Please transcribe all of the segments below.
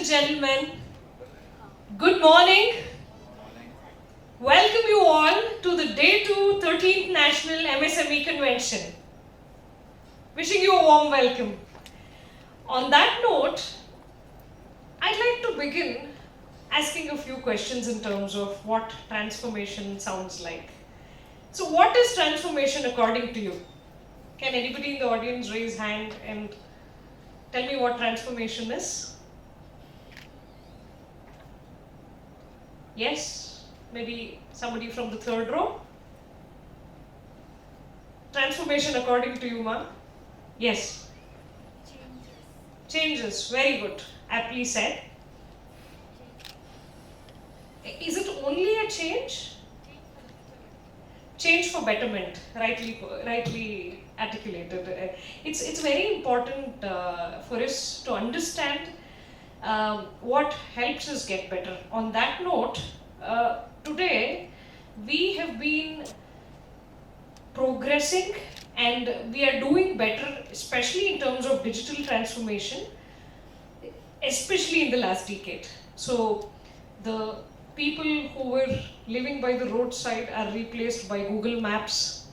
gentlemen, good morning. Welcome you all to the Day 2 13th National MSME Convention. Wishing you a warm welcome. On that note, I'd like to begin asking a few questions in terms of what transformation sounds like. So what is transformation according to you? Can anybody in the audience raise hand and tell me what transformation is? Yes? Maybe somebody from the third row? Transformation according to you, ma'am? Yes? Changes. Very good. Aptly said. Is it only a change? Change for betterment, rightly articulated. It's very important for us to understand what helps us get better. On that note, today we have been progressing and we are doing better, especially in terms of digital transformation, especially in the last decade. So the people who were living by the roadside are replaced by Google Maps,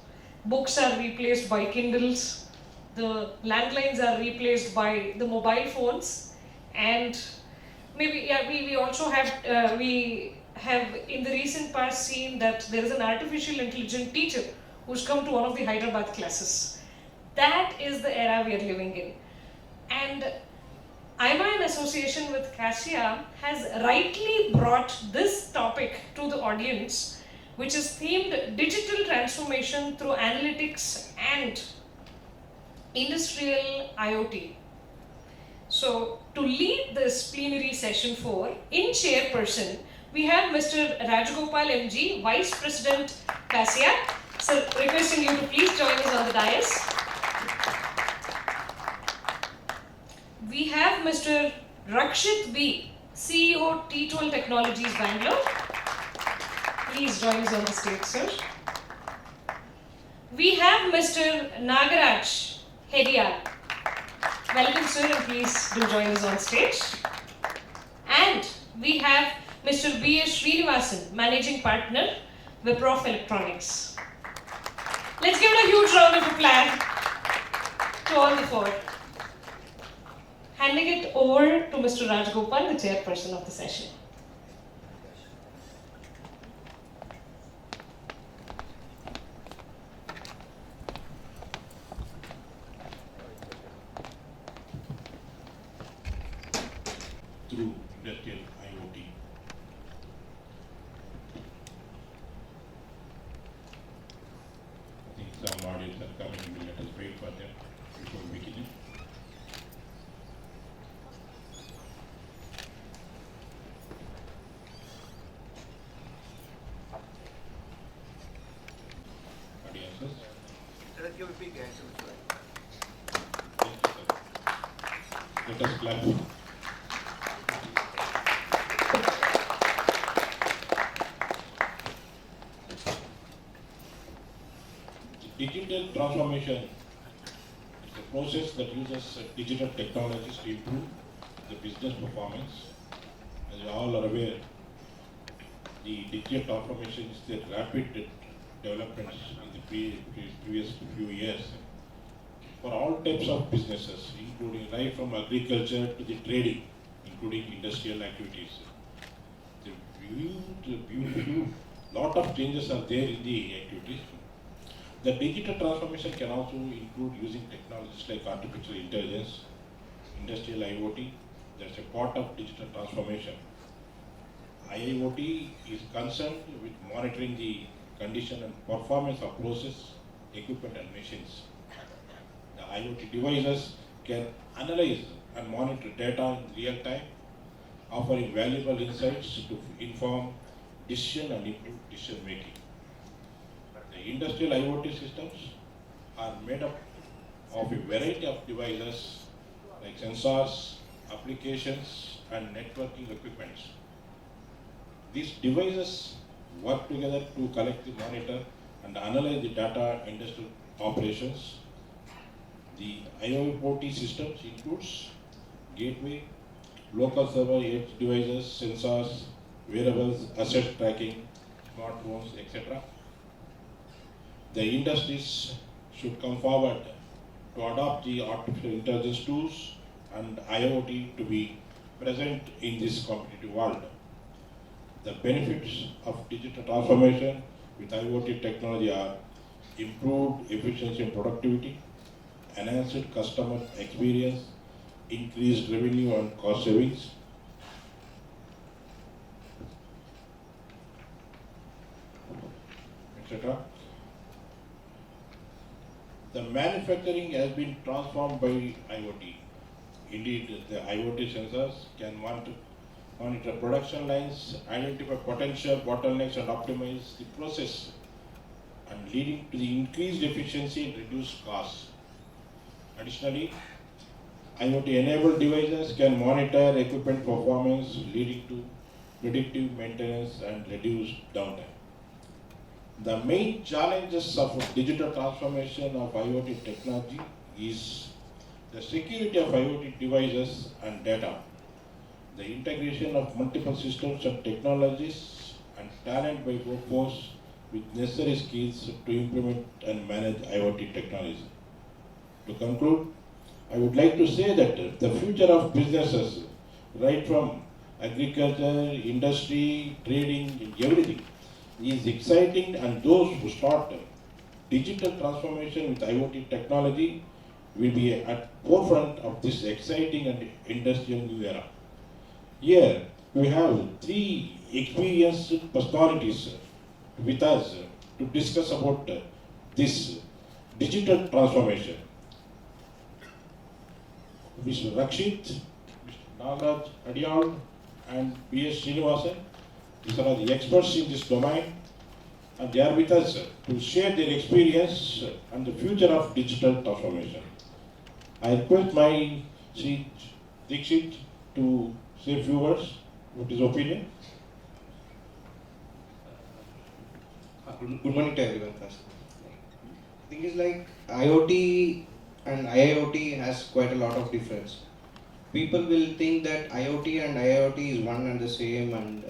books are replaced by Kindles, the landlines are replaced by the mobile phones, and maybe we also have we have in the recent past seen that there is an artificial intelligent teacher who's come to one of the Hyderabad classes. That is the era we are living in. And IMA in association with Kassia has rightly brought this topic to the audience, which is themed Digital Transformation through Analytics and Industrial IoT. So, to lead this plenary session 4, in chairperson, we have Mr. Rajagopal MG, Vice President Kassia. So, requesting you to please join us on the dais. We have Mr. Rakshit B, CEO T12 Technologies Bangalore. Please join us on the stage, sir. We have Mr. Nagaraj Hediyar. Welcome, sir, and please do join us on stage. And we have Mr. B.S. Srinivasan, Managing Partner, Wipro Electronics. Let's give it a huge round of applause to all the four. Handing it over to Mr. Rajagopal, the chairperson of the session. Through industrial IoT. I think some audience are coming, we'll let us wait for them before beginning. Audiences. Let us give a big hand to Thank you, sir. Let us clap. Digital transformation is a process that uses digital technologies to improve the business performance. As you all are aware, the digital transformation is the rapid developments in the previous few years for all types of businesses, including right from agriculture to the trading, including industrial activities. Lot of changes are there in the activities. The digital transformation can also include using technologies like artificial intelligence, industrial IoT. That's a part of digital transformation. IoT is concerned with monitoring the condition and performance of process, equipment and machines. The IoT devices can analyze and monitor data in real time, offering valuable insights to inform decision and improve decision making. The industrial IoT systems are made up of a variety of devices like sensors, applications, and networking equipments. These devices work together to collect, monitor, and analyze the data industrial operations. The IoT systems includes gateway, local server, edge devices, sensors, wearables, asset tracking, smartphones, etc. The industries should come forward to adopt the artificial intelligence tools and IoT to be present in this competitive world. The benefits of digital transformation with IoT technology are improved efficiency and productivity, enhanced customer experience, increased revenue and cost savings, etc. The manufacturing has been transformed by IoT. Indeed, the IoT sensors can monitor production lines, identify potential bottlenecks and optimize the process, and leading to the increased efficiency and reduced costs. Additionally, IoT-enabled devices can monitor equipment performance, leading to predictive maintenance and reduced downtime. The main challenges of digital transformation of IoT technology is the security of IoT devices and data, the integration of multiple systems and technologies, and talent by workforce with necessary skills to implement and manage IoT technology. To conclude, I would like to say that the future of businesses, right from agriculture, industry, trading, everything, is exciting, and those who start digital transformation with IoT technology will be at forefront of this exciting and industrial new era. Here we have three experienced personalities with us to discuss about this digital transformation. Mr. Rakshit, Mr. Nagaraj Adiyal, and B.S. Srinivasan. These are the experts in this domain, and they are with us to share their experience and the future of digital transformation. I request my Sri Dikshit to say a few words with his opinion. Good morning to everyone first. The thing is like IoT and IIoT has quite a lot of difference. People will think that IoT and IIoT is one and the same, and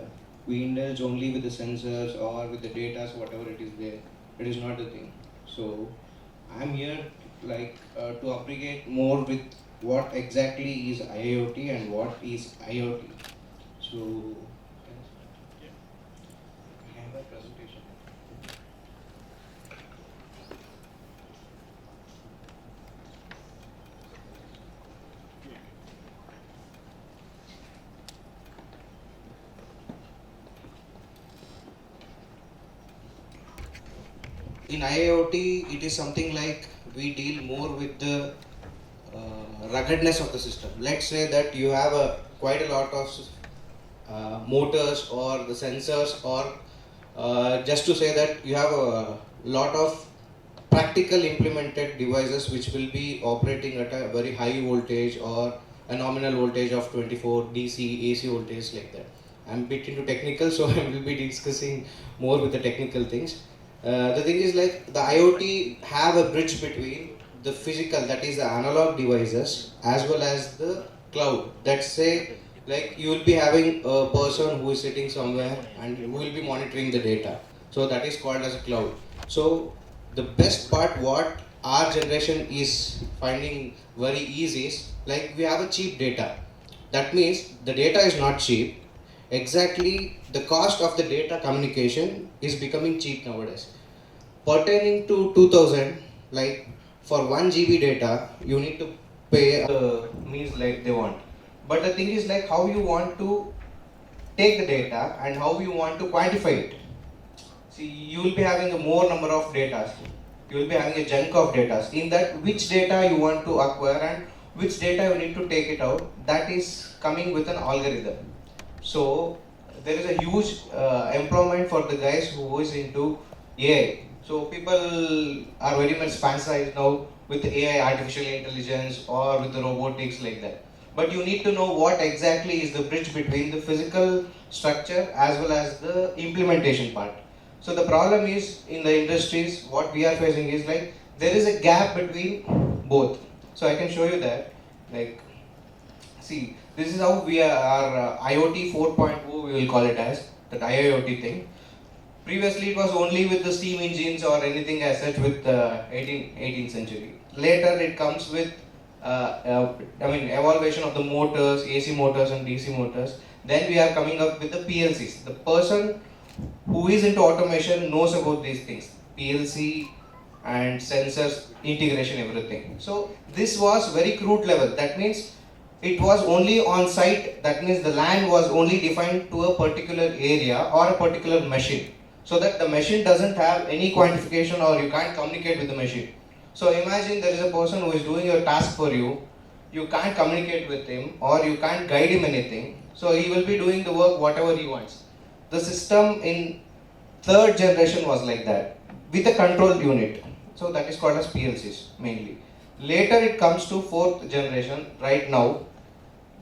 we indulge only with the sensors or with the data, so whatever it is there. It is not the thing. So I'm here to aggregate more with what exactly is IoT and what is IoT. So I have a presentation. In IIoT, it is something like we deal more with the ruggedness of the system. Let's say that you have quite a lot of motors or the sensors, or just to say that you have a lot of practical implemented devices which will be operating at a very high voltage or a nominal voltage of 24 DC, AC voltage like that. I'm a bit into technical, so I will be discussing more with the technical things. The thing is like the IoT have a bridge between the physical, that is the analog devices, as well as the cloud. Let's say like you will be having a person who is sitting somewhere and who will be monitoring the data. So that is called as a cloud. So the best part what our generation is finding very easy is like we have a cheap data. That means the data is not cheap. Exactly the cost of the data communication is becoming cheap nowadays. Pertaining to 2000, like for 1 GB data, you need to pay means like they want. But the thing is like how you want to take the data and how you want to quantify it. See, you will be having a more number of data. You will be having a chunk of data. In that, which data you want to acquire and which data you need to take it out, that is coming with an algorithm. So there is a huge employment for the guys who is into AI. So people are very much fantasized now with AI, artificial intelligence, or with the robotics like that. But you need to know what exactly is the bridge between the physical structure as well as the implementation part. So the problem is in the industries, what we are facing is like there is a gap between both. So I can show you that. Like, see, This is how we are IoT 4.0, we will call it as, that IIoT thing. Previously it was only with the steam engines or anything as such with 18th century. Later it comes with evaluation of the motors, AC motors and DC motors. Then we are coming up with the PLCs. The person who is into automation knows about these things. PLC and sensors, integration, everything. So this was very crude level. That means it was only on site. That means the land was only defined to a particular area or a particular machine. So that the machine doesn't have any quantification or you can't communicate with the machine. So imagine there is a person who is doing your task for you. You can't communicate with him or you can't guide him anything. So he will be doing the work whatever he wants. The system in third generation was like that with a control unit. So that is called as PLCs mainly. Later it comes to fourth generation. Right now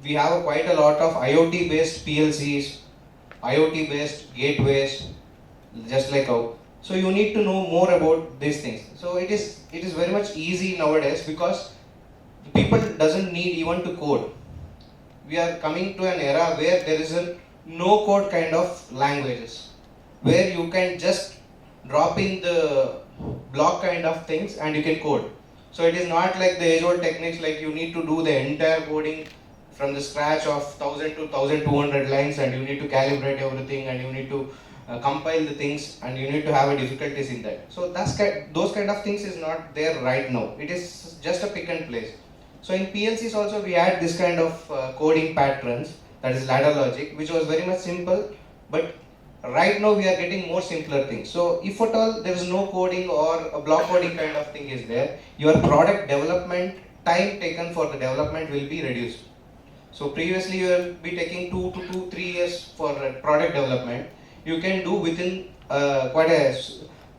we have quite a lot of IoT based PLCs, IoT based gateways, just like how. So you need to know more about these things. So it is very much easy nowadays because people doesn't need even to code. We are coming to an era where there is a no code kind of languages where you can just drop in the block kind of things and you can code. So it is not like the age old techniques like you need to do the entire coding from the scratch of 1000 to 1200 lines and you need to calibrate everything and you need to compile the things and you need to have a difficulties in that. So those kind of things is not there right now. It is just a pick and place. So in PLCs also we had this kind of coding patterns, that is ladder logic, which was very much simple, but right now we are getting more simpler things. So if at all there is no coding or a block coding kind of thing is there, your product development time taken for the development will be reduced. So previously you will be taking 3 years for product development. You can do within quite a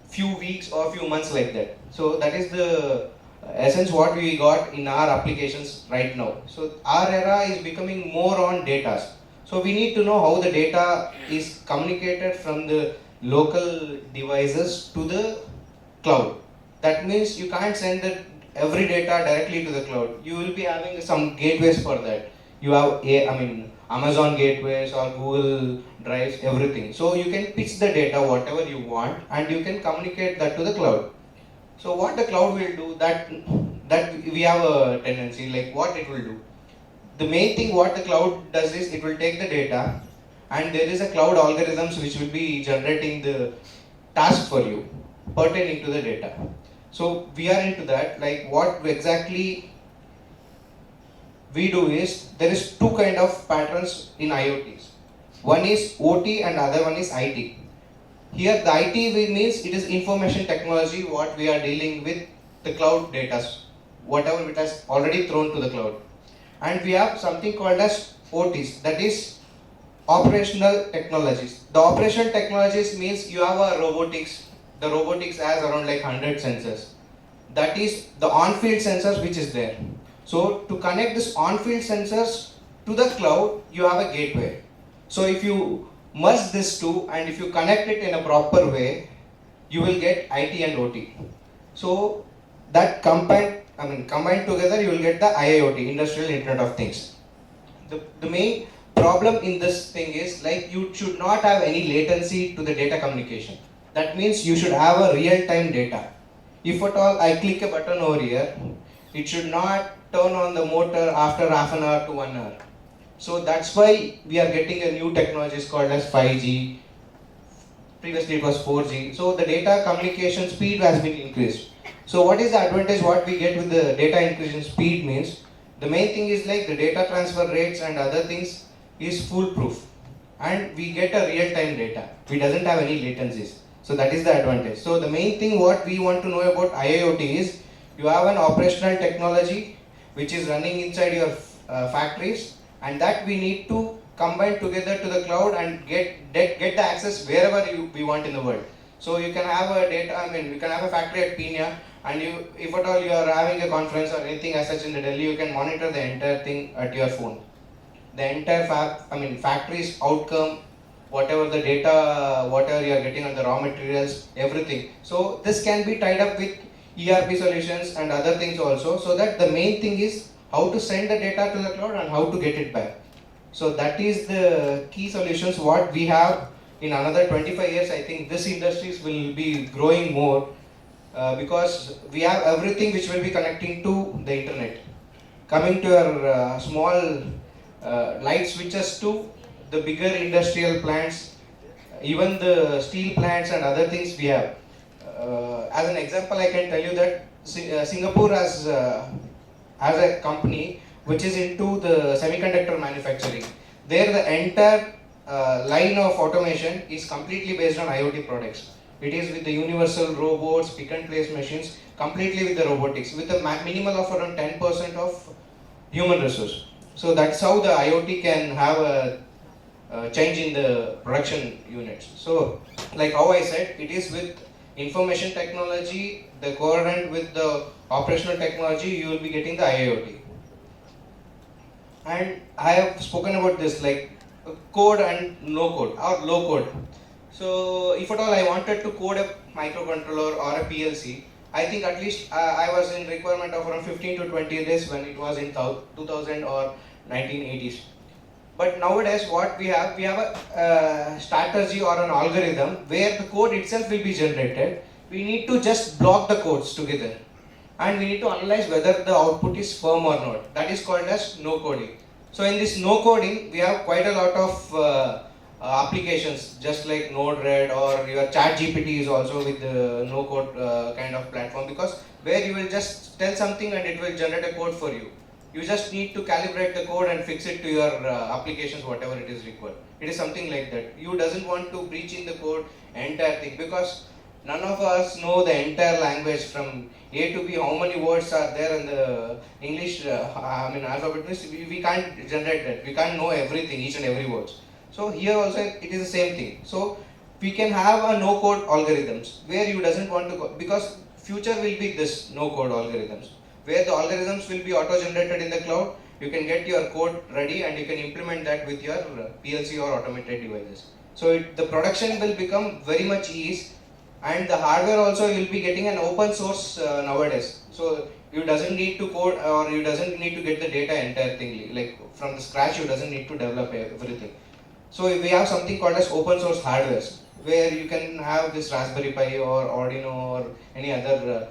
few weeks or few months like that. So that is the essence what we got in our applications right now. So our era is becoming more on data. So we need to know how the data is communicated from the local devices to the cloud. That means you can't send every data directly to the cloud. You will be having some gateways for that. You have Amazon gateways or Google Drives, everything. So you can pitch the data whatever you want and you can communicate that to the cloud. So what the cloud will do, that we have a tendency like what it will do. The main thing what the cloud does is it will take the data and there is a cloud algorithms which will be generating the task for you pertaining to the data. So we are into that, like what exactly we do is, there is two kind of patterns in IoTs. One is OT and other one is IT. Here the IT means it is information technology what we are dealing with the cloud data, whatever it has already thrown to the cloud. And we have something called as OTs, that is operational technologies. The operational technologies means you have a robotics. The robotics has around like 100 sensors. That is the on-field sensors which is there. So to connect this on-field sensors to the cloud, you have a gateway. So if you merge these two and if you connect it in a proper way, you will get IT and OT. So that combined together, you will get the IIoT, Industrial Internet of Things. The main problem in this thing is like you should not have any latency to the data communication. That means you should have a real-time data. If at all I click a button over here, it should not turn on the motor after half an hour to 1 hour. So that's why we are getting a new technologies called as 5G. Previously it was 4G. So the data communication speed has been increased. So what is the advantage what we get with the data increase in speed means, the main thing is like the data transfer rates and other things is foolproof. And we get a real-time data. We doesn't have any latencies. So that is the advantage. So the main thing what we want to know about IIoT is, you have an operational technology which is running inside your factories, and that we need to combine together to the cloud and get the access wherever we want in the world. So you can have a we can have a factory at Pina, and if at all you are having a conference or anything as such in the Delhi, you can monitor the entire thing at your phone. The entire factory's outcome, whatever the data, whatever you are getting on the raw materials, everything. So this can be tied up with ERP solutions and other things also, so that the main thing is how to send the data to the cloud and how to get it back. So that is the key solutions what we have. In another 25 years, I think this industries will be growing more because we have everything which will be connecting to the internet. Coming to your small light switches to the bigger industrial plants, even the steel plants and other things we have. As an example, I can tell you that Singapore has a company which is into the semiconductor manufacturing. There, the entire line of automation is completely based on IoT products. It is with the universal robots, pick and place machines, completely with the robotics, with a minimal of around 10% of human resource. So that's how the IoT can have a change in the production units. So, like how I said, it is with information technology, the coherent with the operational technology, you will be getting the IoT. And I have spoken about this like code and no code or low code. So if at all I wanted to code a microcontroller or a PLC, I think at least I was in requirement of around 15 to 20 days when it was in 2000 or 1980s. But nowadays what we have a strategy or an algorithm where the code itself will be generated. We need to just block the codes together and we need to analyze whether the output is firm or not. That is called as no coding. So in this no coding, we have quite a lot of applications just like Node-RED or your Chat GPT is also with the no code kind of platform, because where you will just tell something and it will generate a code for you. You just need to calibrate the code and fix it to your applications, whatever it is required. It is something like that. You doesn't want to breach in the code entire thing, because none of us know the entire language from A to B, how many words are there in the English, alphabet. We can't generate that. We can't know everything, each and every word. So here also it is the same thing. So we can have a no code algorithms where you doesn't want to go, because future will be this no code algorithms, where the algorithms will be auto generated in the cloud. You can get your code ready and you can implement that with your PLC or automated devices. So the production will become very much easy, and the hardware also you will be getting an open source nowadays. So you doesn't need to code or you doesn't need to get the data entire thing like from the scratch. You doesn't need to develop everything. So we have something called as open source hardwares, where you can have this Raspberry Pi or Arduino or any other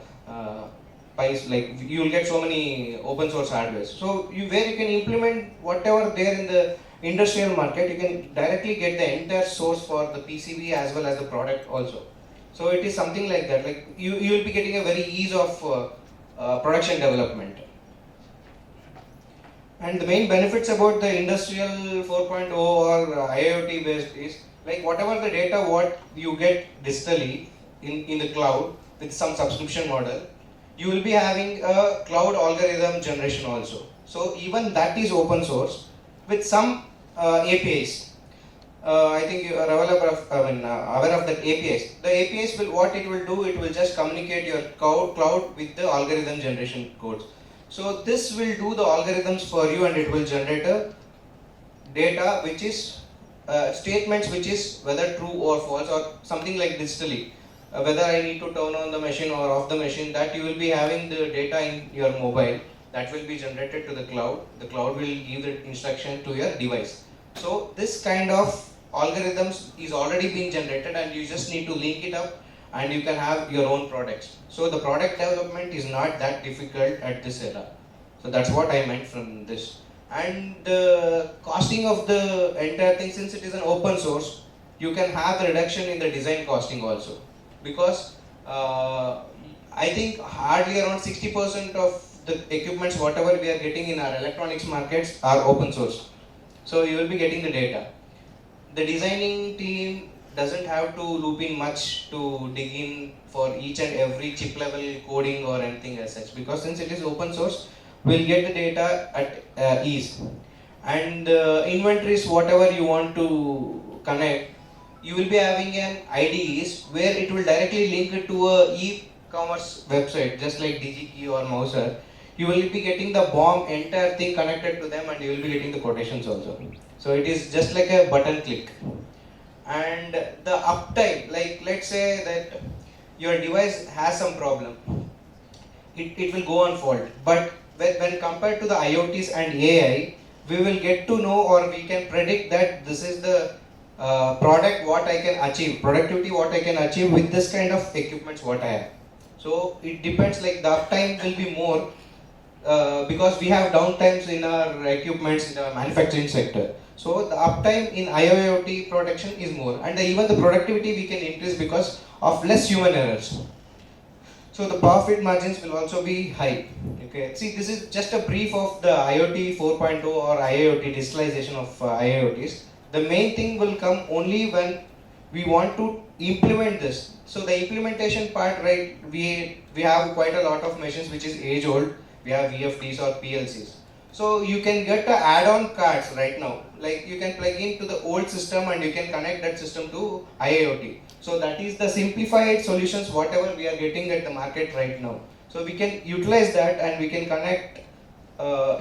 Pis. Like you will get so many open source hardwares. So where you can implement whatever there in the industrial market, you can directly get the entire source for the PCB as well as the product also. So it is something like that. Like you will be getting a very ease of production development. And the main benefits about the industrial 4.0 or IoT based is like whatever the data what you get digitally in the cloud with some subscription model, you will be having a cloud algorithm generation also. So even that is open source with some APIs. I think you are aware of that APIs. The APIs will, what it will do, it will just communicate your cloud with the algorithm generation codes. So this will do the algorithms for you and it will generate a data which is statements which is whether true or false or something like digitally. Whether I need to turn on the machine or off the machine, that you will be having the data in your mobile that will be generated to the cloud. The cloud will give the instruction to your device. So this kind of algorithms is already being generated and you just need to link it up and you can have your own products. So the product development is not that difficult at this era. So that's what I meant from this. And the costing of the entire thing, since it is an open source, you can have the reduction in the design costing also. Because I think hardly around 60% of the equipments whatever we are getting in our electronics markets are open source. So you will be getting the data. The designing team doesn't have to loop in much to dig in for each and every chip level coding or anything as such, because since it is open source, we'll get the data at ease. And inventories, whatever you want to connect, you will be having an IDEs where it will directly link it to a e-commerce website, just like DigiKey or Mouser. You will be getting the BOM entire thing connected to them and you will be getting the quotations also. So it is just like a button click. And the uptime, like let's say that your device has some problem, it will go on fault. But when compared to the IoTs and AI, we will get to know, or we can predict that this is the product what I can achieve, productivity what I can achieve with this kind of equipments what I have. So it depends, like the uptime will be more because we have downtimes in our equipments in the manufacturing sector. So the uptime in IIoT production is more, and even the productivity we can increase because of less human errors. So the profit margins will also be high. Okay. See, this is just a brief of the IoT 4.0 or IIoT digitalization of IIoTs. The main thing will come only when we want to implement this. So the implementation part, right? We have quite a lot of machines which is age old. We have VFDs or PLCs. So you can get the add-on cards right now. Like you can plug into the old system and you can connect that system to IIoT. So that is the simplified solutions whatever we are getting at the market right now. So we can utilize that and we can connect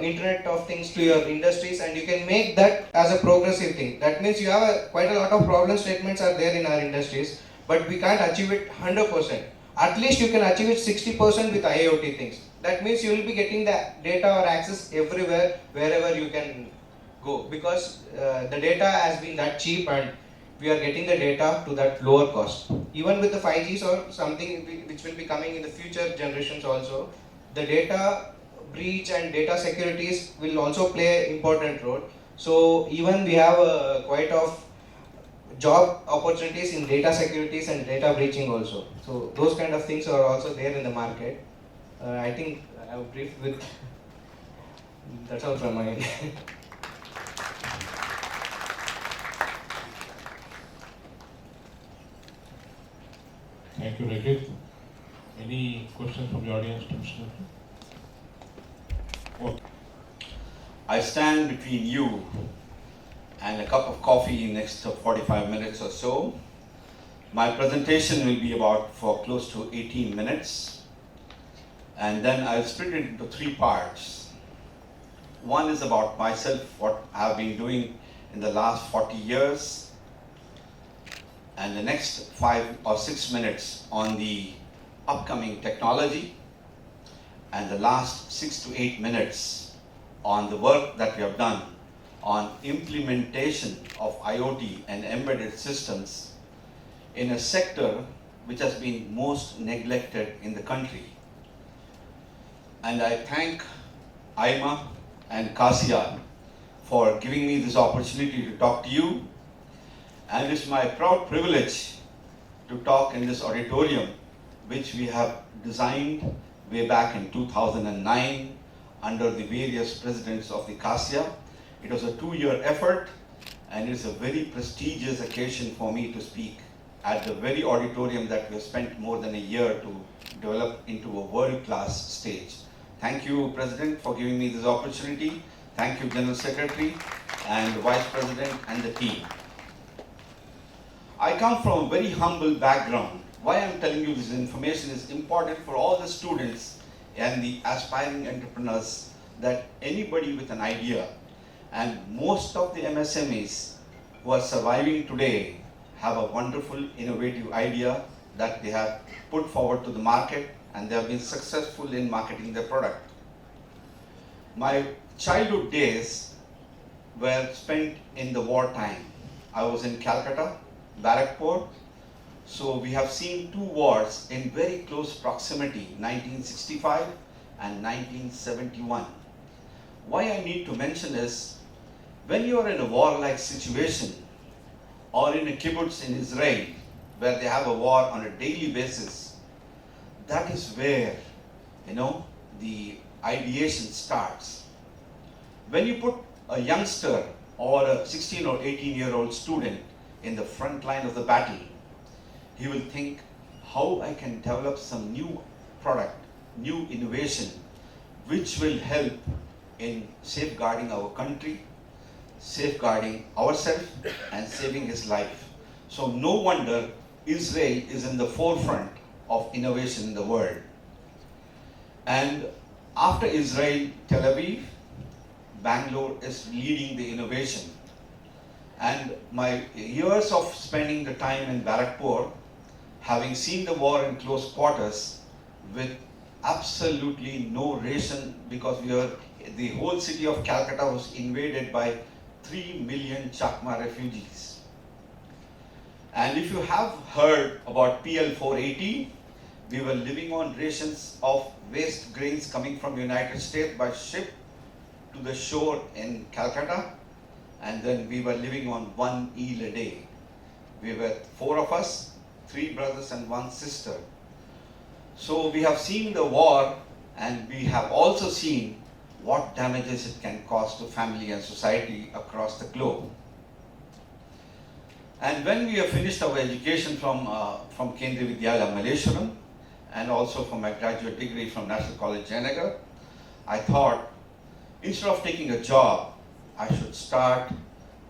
Internet of Things to your industries, and you can make that as a progressive thing. That means you have quite a lot of problem statements are there in our industries, but we can't achieve it 100%. At least you can achieve it 60% with IoT things. That means you will be getting the data or access everywhere, wherever you can go, because the data has been that cheap and we are getting the data to that lower cost. Even with the 5Gs or something which will be coming in the future generations also, the data breach and data securities will also play an important role. So even we have quite of job opportunities in data securities and data breaching also. So those kind of things are also there in the market. I think I have briefed with, that's all from my end. Thank you, Rakit. Any questions from the audience to Mr. Oh, I stand between you and a cup of coffee in next 45 minutes or so. My presentation will be about for close to 18 minutes, and then I'll split it into 3 parts. One is about myself, what I have been doing in the last 40 years, and the next 5 or 6 minutes on the upcoming technology, and the last 6 to 8 minutes on the work that we have done on implementation of IoT and embedded systems in a sector which has been most neglected in the country. And I thank IMA and Kassia for giving me this opportunity to talk to you. And it's my proud privilege to talk in this auditorium, which we have designed way back in 2009 under the various presidents of the Kassia. It was a 2-year effort, and it's a very prestigious occasion for me to speak at the very auditorium that we have spent more than a year to develop into a world-class stage. Thank you, President, for giving me this opportunity. Thank you, General Secretary and Vice President and the team. I come from a very humble background. Why I'm telling you this information is important for all the students and the aspiring entrepreneurs, that anybody with an idea, and most of the MSMEs who are surviving today have a wonderful innovative idea that they have put forward to the market, and they have been successful in marketing their product. My childhood days were spent in the wartime. I was in Calcutta, Barrackpore. So we have seen 2 wars in very close proximity, 1965 and 1971. Why I need to mention is, when you are in a war-like situation, or in a kibbutz in Israel, where they have a war on a daily basis, that is where, the ideation starts. When you put a youngster or a 16 or 18-year-old student in the front line of the battle, he will think, how I can develop some new product, new innovation, which will help in safeguarding our country, safeguarding ourselves, and saving his life. So no wonder Israel is in the forefront of innovation in the world. And after Israel, Tel Aviv, Bangalore is leading the innovation. And my years of spending the time in Barrackpore, having seen the war in close quarters with absolutely no ration, because we were the whole city of Calcutta was invaded by 3 million Chakma refugees. And if you have heard about PL 480, we were living on rations of waste grains coming from United States by ship to the shore in Calcutta, and then we were living on 1 eel a day. We were 4 of us, 3 brothers and 1 sister. So we have seen the war, and we have also seen what damages it can cause to family and society across the globe. And when we have finished our education from Kendriya Vidyalaya Malleshwaram, and also from my graduate degree from National College Jayanagar, I thought instead of taking a job, I should start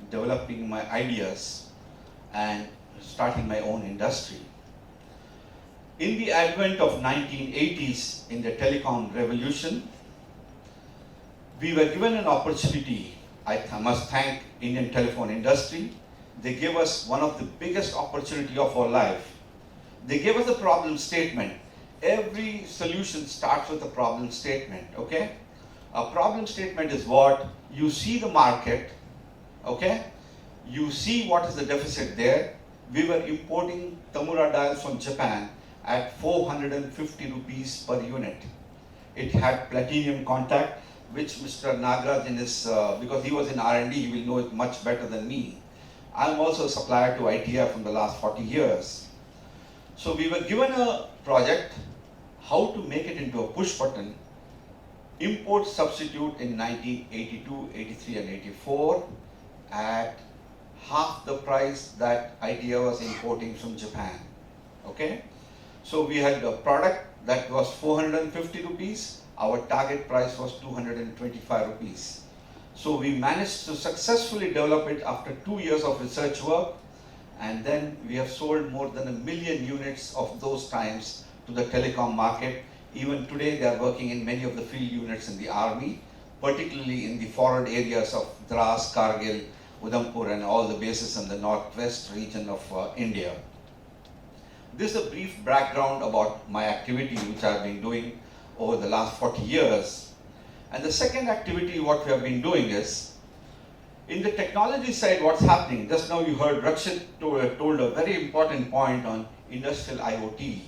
developing my ideas and starting my own industry. In the advent of 1980s, in the telecom revolution, we were given an opportunity. I must thank Indian telephone industry. They gave us one of the biggest opportunity of our life. They gave us a problem statement. Every solution starts with a problem statement, okay? A problem statement is what? You see the market, okay? You see what is the deficit there. We were importing Tamura dials from Japan at 450 rupees per unit. It had platinum contact, which Mr. Nagaraj in his, because he was in R&D, he will know it much better than me. I'm also a supplier to ITI from the last 40 years. So we were given a project, how to make it into a push button, import substitute in 1982, 83 and 84 at half the price that ITI was importing from Japan, okay? So we had a product that was 450 rupees, our target price was 225 rupees. So we managed to successfully develop it after 2 years of research work, and then we have sold more than 1 million units of those times to the telecom market. Even today they are working in many of the field units in the army, particularly in the forward areas of Dras, Kargil, Udhampur and all the bases in the northwest region of India. This is a brief background about my activity which I have been doing over the last 40 years. And the second activity what we have been doing is, in the technology side what's happening, just now you heard Rakshit told a very important point on industrial IoT.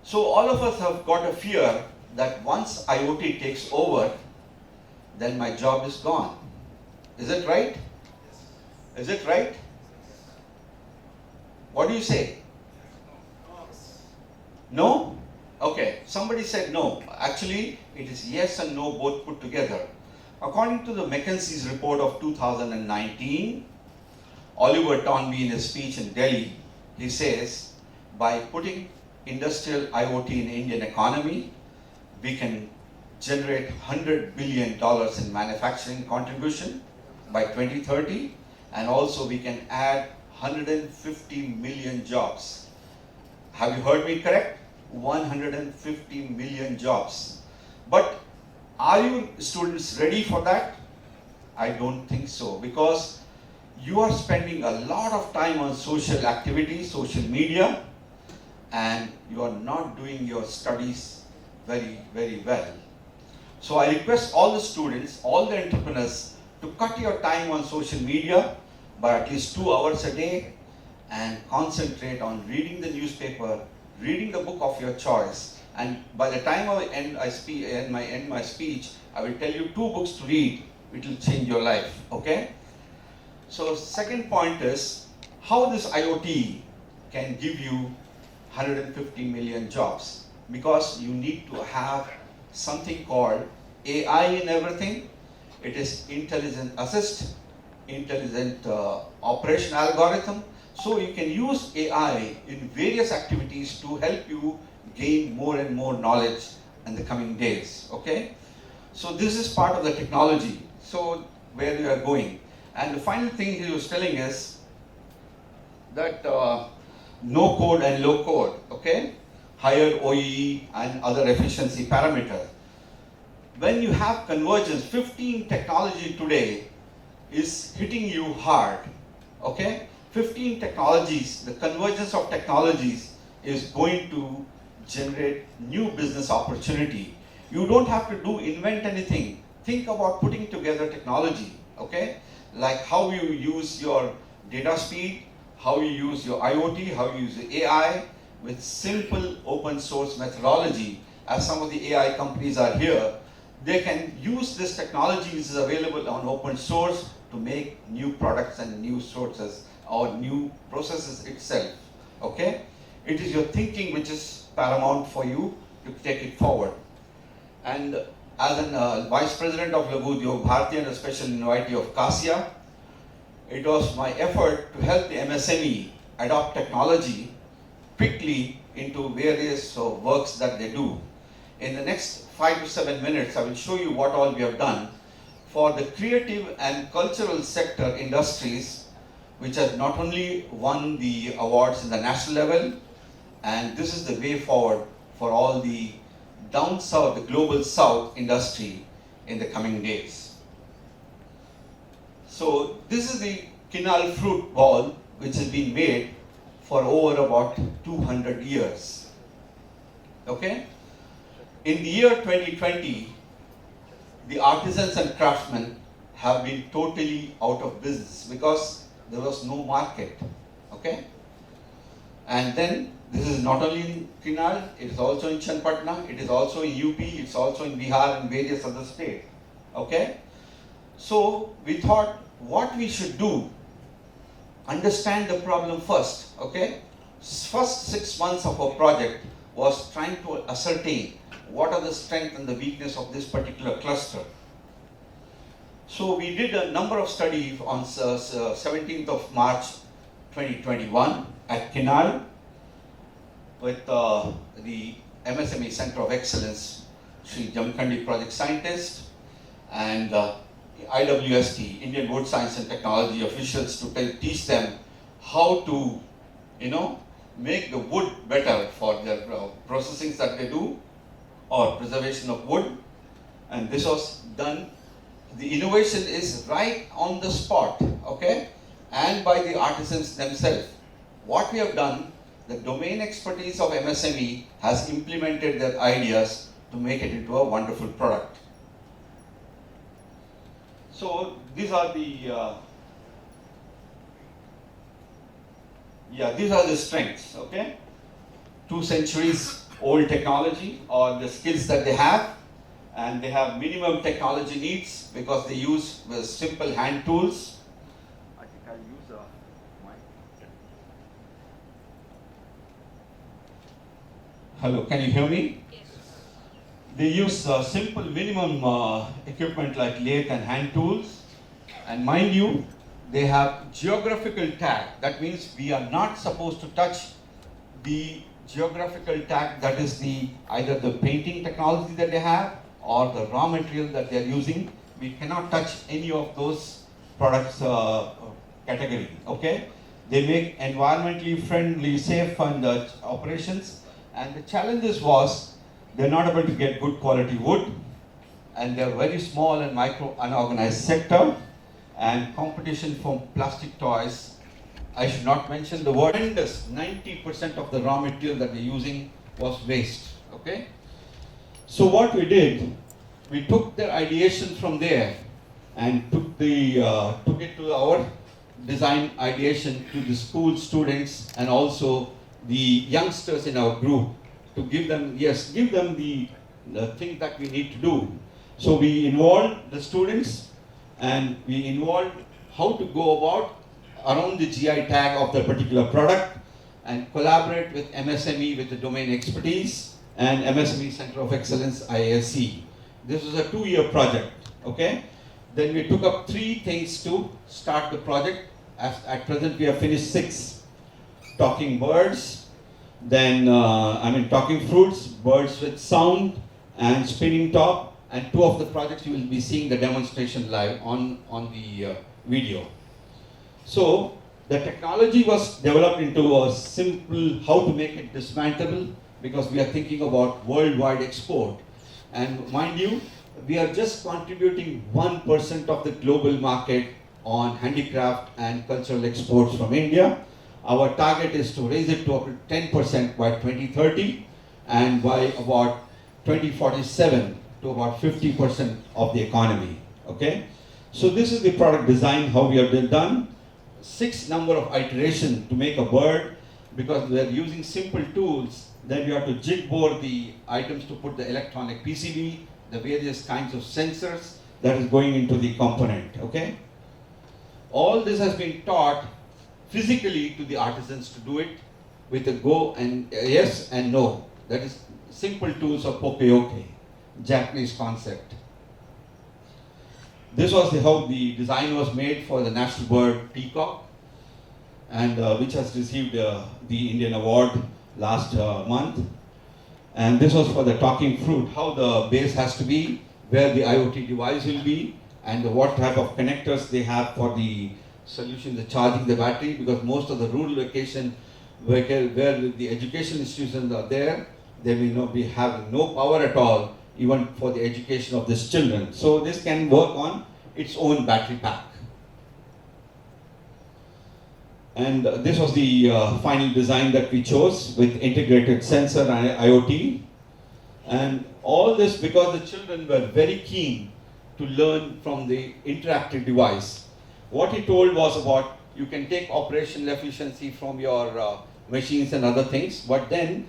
So all of us have got a fear that once IoT takes over, then my job is gone. Is it right? Is it right? What do you say? No? Okay, somebody said no. Actually, it is yes and no both put together. According to the McKinsey's report of 2019, Oliver Toynbee in his speech in Delhi, he says, by putting industrial IoT in the Indian economy, we can generate $100 billion in manufacturing contribution by 2030, and also we can add 150 million jobs. Have you heard me correct? 150 million jobs. But are you students ready for that? I don't think so, because you are spending a lot of time on social activities, social media, and you are not doing your studies very, very well. So I request all the students, all the entrepreneurs to cut your time on social media by at least 2 hours a day and concentrate on reading the newspaper, reading the book of your choice. And by the time I end my speech, I will tell you 2 books to read, which will change your life, okay? So second point is how this IoT can give you 150 million jobs, because you need to have something called AI in everything. It is intelligent assist, intelligent operation algorithm. So you can use AI in various activities to help you gain more and more knowledge in the coming days, okay? So this is part of the technology, so where we are going. And the final thing he was telling is that no code and low code, okay? Higher OEE and other efficiency parameter. When you have convergence, 15 technology today is hitting you hard, okay? 15 technologies, the convergence of technologies is going to generate new business opportunity. You don't have to invent anything. Think about putting together technology, okay? Like how you use your data speed, how you use your IoT, how you use AI with simple open source methodology. As some of the AI companies are here, they can use this technology which is available on open source to make new products and new sources or new processes itself, okay? It is your thinking which is paramount for you to take it forward. And as an Vice President of Lagudyo, Bharati and a special invitee of Kassia, it was my effort to help the MSME adopt technology quickly into various works that they do. In the next 5 to 7 minutes, I will show you what all we have done for the creative and cultural sector industries, which have not only won the awards in the national level, and this is the way forward for all the down south, the global south industry in the coming days. So this is the Kinal fruit ball, which has been made for over about 200 years. Okay? In the year 2020, the artisans and craftsmen have been totally out of business because there was no market. Okay? And then this is not only in Kinal, it is also in Chanpatna, it is also in UP, it's also in Bihar and various other states. Okay? So we thought what we should do, understand the problem first. Okay? First 6 months of our project was trying to ascertain what are the strengths and the weakness of this particular cluster. So we did a number of studies on 17th of March 2021 at Kinal with the MSME Center of Excellence, Sri Jamkhandi project scientist, and IWST, Indian Wood Science and Technology officials to teach them how to, make the wood better for their processings that they do or preservation of wood. And this was done. The innovation is right on the spot, okay, and by the artisans themselves. What we have done, the domain expertise of MSME has implemented their ideas to make it into a wonderful product. So these are the these are the strengths, okay? 2 centuries old technology or the skills that they have, and they have minimum technology needs because they use simple hand tools. I think I'll use a mic. Hello, can you hear me? Yes. They use simple minimum equipment like lathe and hand tools, and mind you, they have geographical tag. That means we are not supposed to touch the geographical tag, that is either the painting technology that they have or the raw material that they are using. We cannot touch any of those products category, okay? They make environmentally friendly, safe and operations, and the challenges was they're not able to get good quality wood, and they're very small and micro unorganized sector, and competition from plastic toys. I should not mention the word. 90% of the raw material that they're using was waste, okay? So what we did, we took their ideation from there and took it to our design ideation to the school students and also the youngsters in our group to give them the thing that we need to do. So we involved the students and we involved how to go about around the GI tag of the particular product and collaborate with MSME with the domain expertise and MSME Center of Excellence IASC. This was a 2-year project, okay? Then we took up 3 things to start the project. At present we have finished 6. Talking birds, then talking fruits, birds with sound and spinning top, and 2 of the projects you will be seeing the demonstration live on the video. So the technology was developed into a simple how to make it dismantleable because we are thinking about worldwide export. And mind you, we are just contributing 1% of the global market on handicraft and cultural exports from India. Our target is to raise it to up to 10% by 2030 and by about 2047 to about 50% of the economy. Okay, so this is the product design, how we have done. 6 number of iteration to make a bird, because we are using simple tools. Then you have to jig bore the items to put the electronic PCB, the various kinds of sensors that is going into the component. Okay, all this has been taught physically to the artisans to do it with a go and yes and no. That is simple tools of poke-yoke, Japanese concept. This was how the design was made for the national bird peacock, and which has received the Indian award last month. And this was for the talking fruit, how the base has to be, where the IoT device will be, and what type of connectors they have for the solution, the charging the battery, because most of the rural location where the education institutions are there, they will not be having no power at all, even for the education of these children. So this can work on its own battery pack. And this was the final design that we chose with integrated sensor and IoT. And all this because the children were very keen to learn from the interactive device. What he told was about you can take operational efficiency from your machines and other things, but then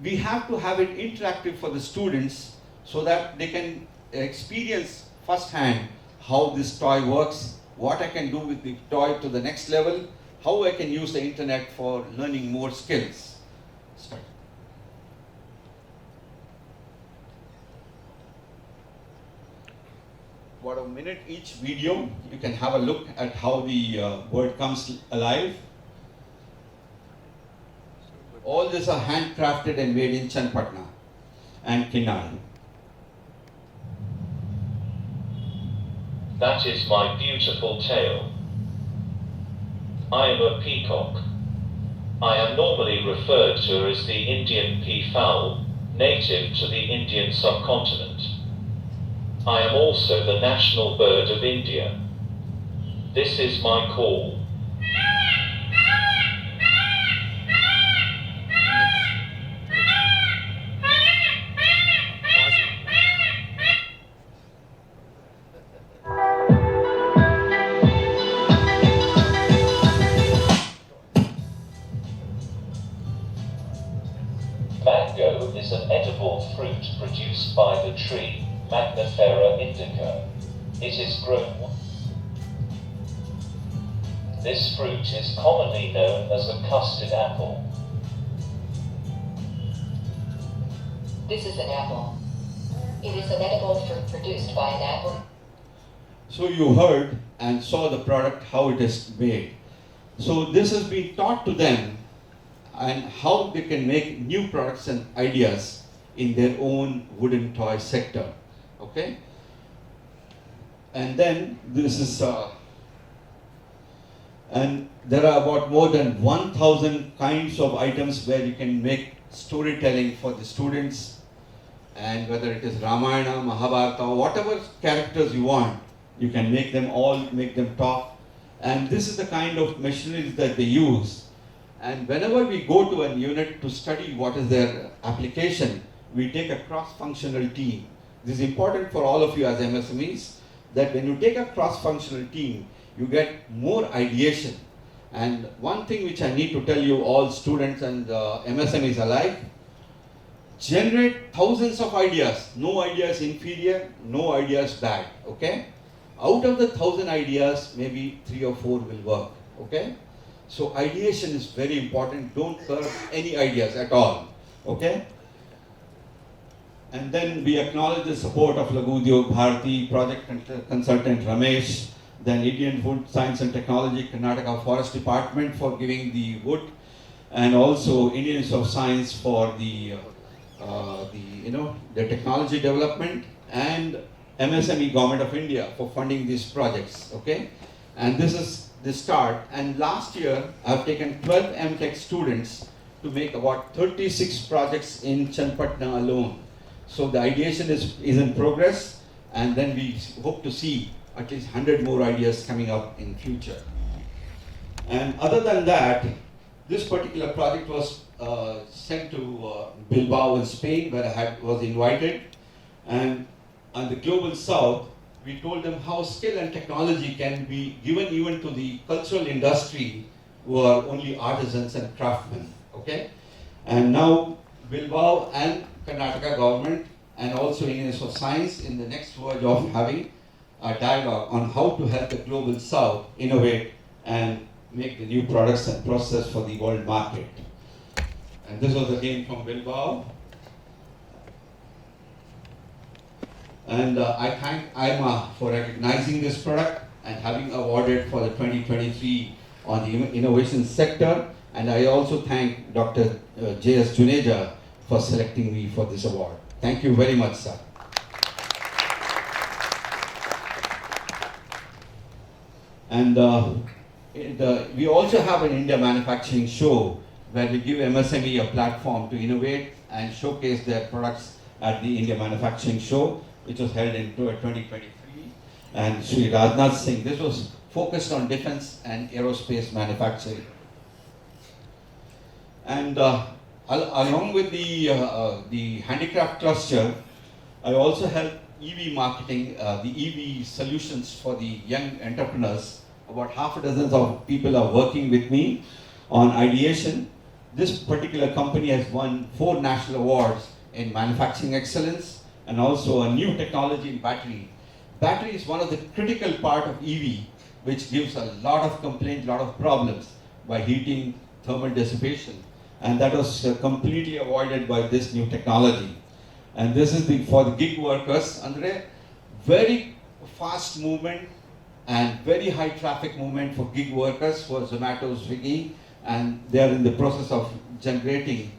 we have to have it interactive for the students so that they can experience firsthand how this toy works, what I can do with the toy to the next level, how I can use the internet for learning more skills. Start. About a minute each video, you can have a look at how the bird comes alive. All these are handcrafted and made in Chanpatna and Kinnaul. That is my beautiful tail. I am a peacock. I am normally referred to as the Indian peafowl, native to the Indian subcontinent. I am also the national bird of India. This is my call. Mango is an edible fruit produced by the tree Magnifera indica. It is grown. This fruit is commonly known as a custard apple. This is an apple. It is an edible fruit produced by an apple. So you heard and saw the product, how it is made. So this has been taught to them and how they can make new products and ideas in their own wooden toy sector. Okay? And then this is, and there are about more than 1,000 kinds of items where you can make storytelling for the students, and whether it is Ramayana, Mahabharata, or whatever characters you want, you can make them all, make them talk. And this is the kind of machineries that they use. And whenever we go to a unit to study what is their application, we take a cross-functional team. This is important for all of you as MSMEs, that when you take a cross-functional team, you get more ideation. And one thing which I need to tell you, all students and MSMEs alike, generate thousands of ideas. No idea is inferior, no idea is bad, okay? Out of the 1,000 ideas, maybe 3 or 4 will work, okay? So ideation is very important. Don't curb any ideas at all, okay? And then we acknowledge the support of Laghu Udyog Bharati, project consultant Ramesh, then Indian Food Science and Technology, Karnataka Forest Department for giving the wood, and also Indian Institute of Science for the technology development, and MSME Government of India for funding these projects, okay? And this is the start. And last year, I've taken 12 MTech students to make about 36 projects in Chanpatna alone. So the ideation is in progress, and then we hope to see at least 100 more ideas coming up in future. And other than that, This particular project was sent to Bilbao in Spain, where I was invited. And on the Global South, we told them how skill and technology can be given even to the cultural industry who are only artisans and craftsmen. Okay? And now Bilbao and Karnataka government and also University of Science in the next verge of having a dialogue on how to help the Global South innovate and make the new products and process for the world market. And this was again from Bilbao. And I thank IMA for recognizing this product and having awarded for the 2023 on the innovation sector. And I also thank Dr. J.S. Juneja for selecting me for this award. Thank you very much, sir. And we also have an India manufacturing show where we give MSME a platform to innovate and showcase their products at the India manufacturing show, which was held in 2023. And Sri Rajnath Singh, this was focused on defense and aerospace manufacturing. And along with the handicraft cluster, I also help EV marketing, the EV solutions for the young entrepreneurs. About half a dozen of people are working with me on ideation. This particular company has won 4 national awards in manufacturing excellence and also a new technology in battery. Battery is one of the critical part of EV, which gives a lot of complaints, a lot of problems by heating, thermal dissipation. And that was completely avoided by this new technology. And this is for the gig workers, Andre, very fast movement and very high traffic movement for gig workers for Zomato, Swiggy, and they are in the process of generating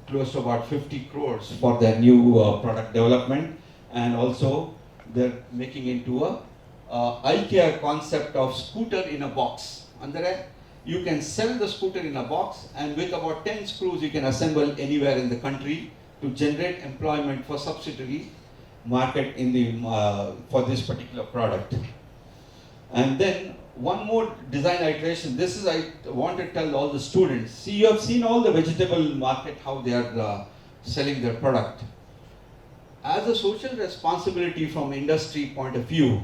close to about 50 crores for their new product development. And also they're making into a IKEA concept of scooter in a box. Andre, you can sell the scooter in a box, and with about 10 screws you can assemble anywhere in the country to generate employment for subsidiary market in the for this particular product. And then one more design iteration. This is, I want to tell all the students, see, you have seen all the vegetable market, how they are selling their product. As a social responsibility from industry point of view,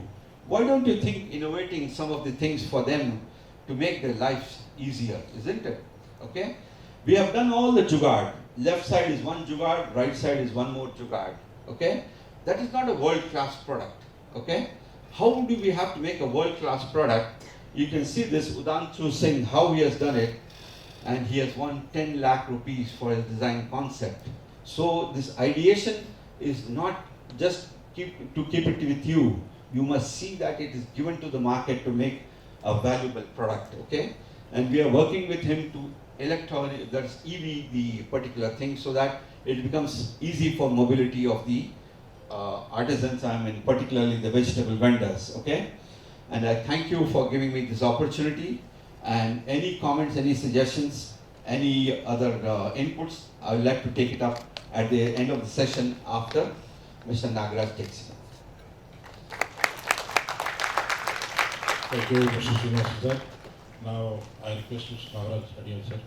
why don't you think innovating some of the things for them to make their lives easier, isn't it? Okay? We have done all the jugaad. Left side is one jugaad, right side is one more jugaad. Okay? That is not a world-class product. Okay? How do we have to make a world-class product? You can see this Udanshu Singh, how he has done it, and he has won 10 lakh rupees for his design concept. So this ideation is not just keep it with you. You must see that it is given to the market to make a valuable product, okay? And we are working with him to electronic, that's EV, the particular thing, so that it becomes easy for mobility of the artisans, I mean particularly the vegetable vendors, okay? And I thank you for giving me this opportunity, and any comments, any suggestions, any other inputs, I would like to take it up at the end of the session after Mr. Nagaraj takes it. Thank you, Mr. Srinivasan sir. Now I request Mr. Nagaraj Adiel sir.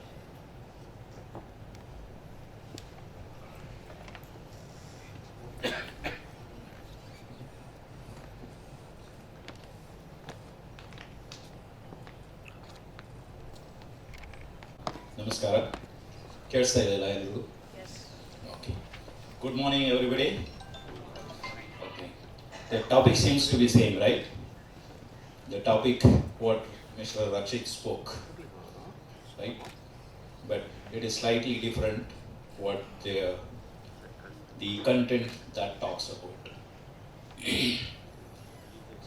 ನಮಸ್ಕಾರ ಕೇಳಿಸ್ತಾ ಇದೆಯಲ್ಲ ಎಲ್ರಿಗೂ okay good morning everybody okay the topic seems to be same right the topic what mister Rakshit spoke right but it is slightly different what the content that talks about.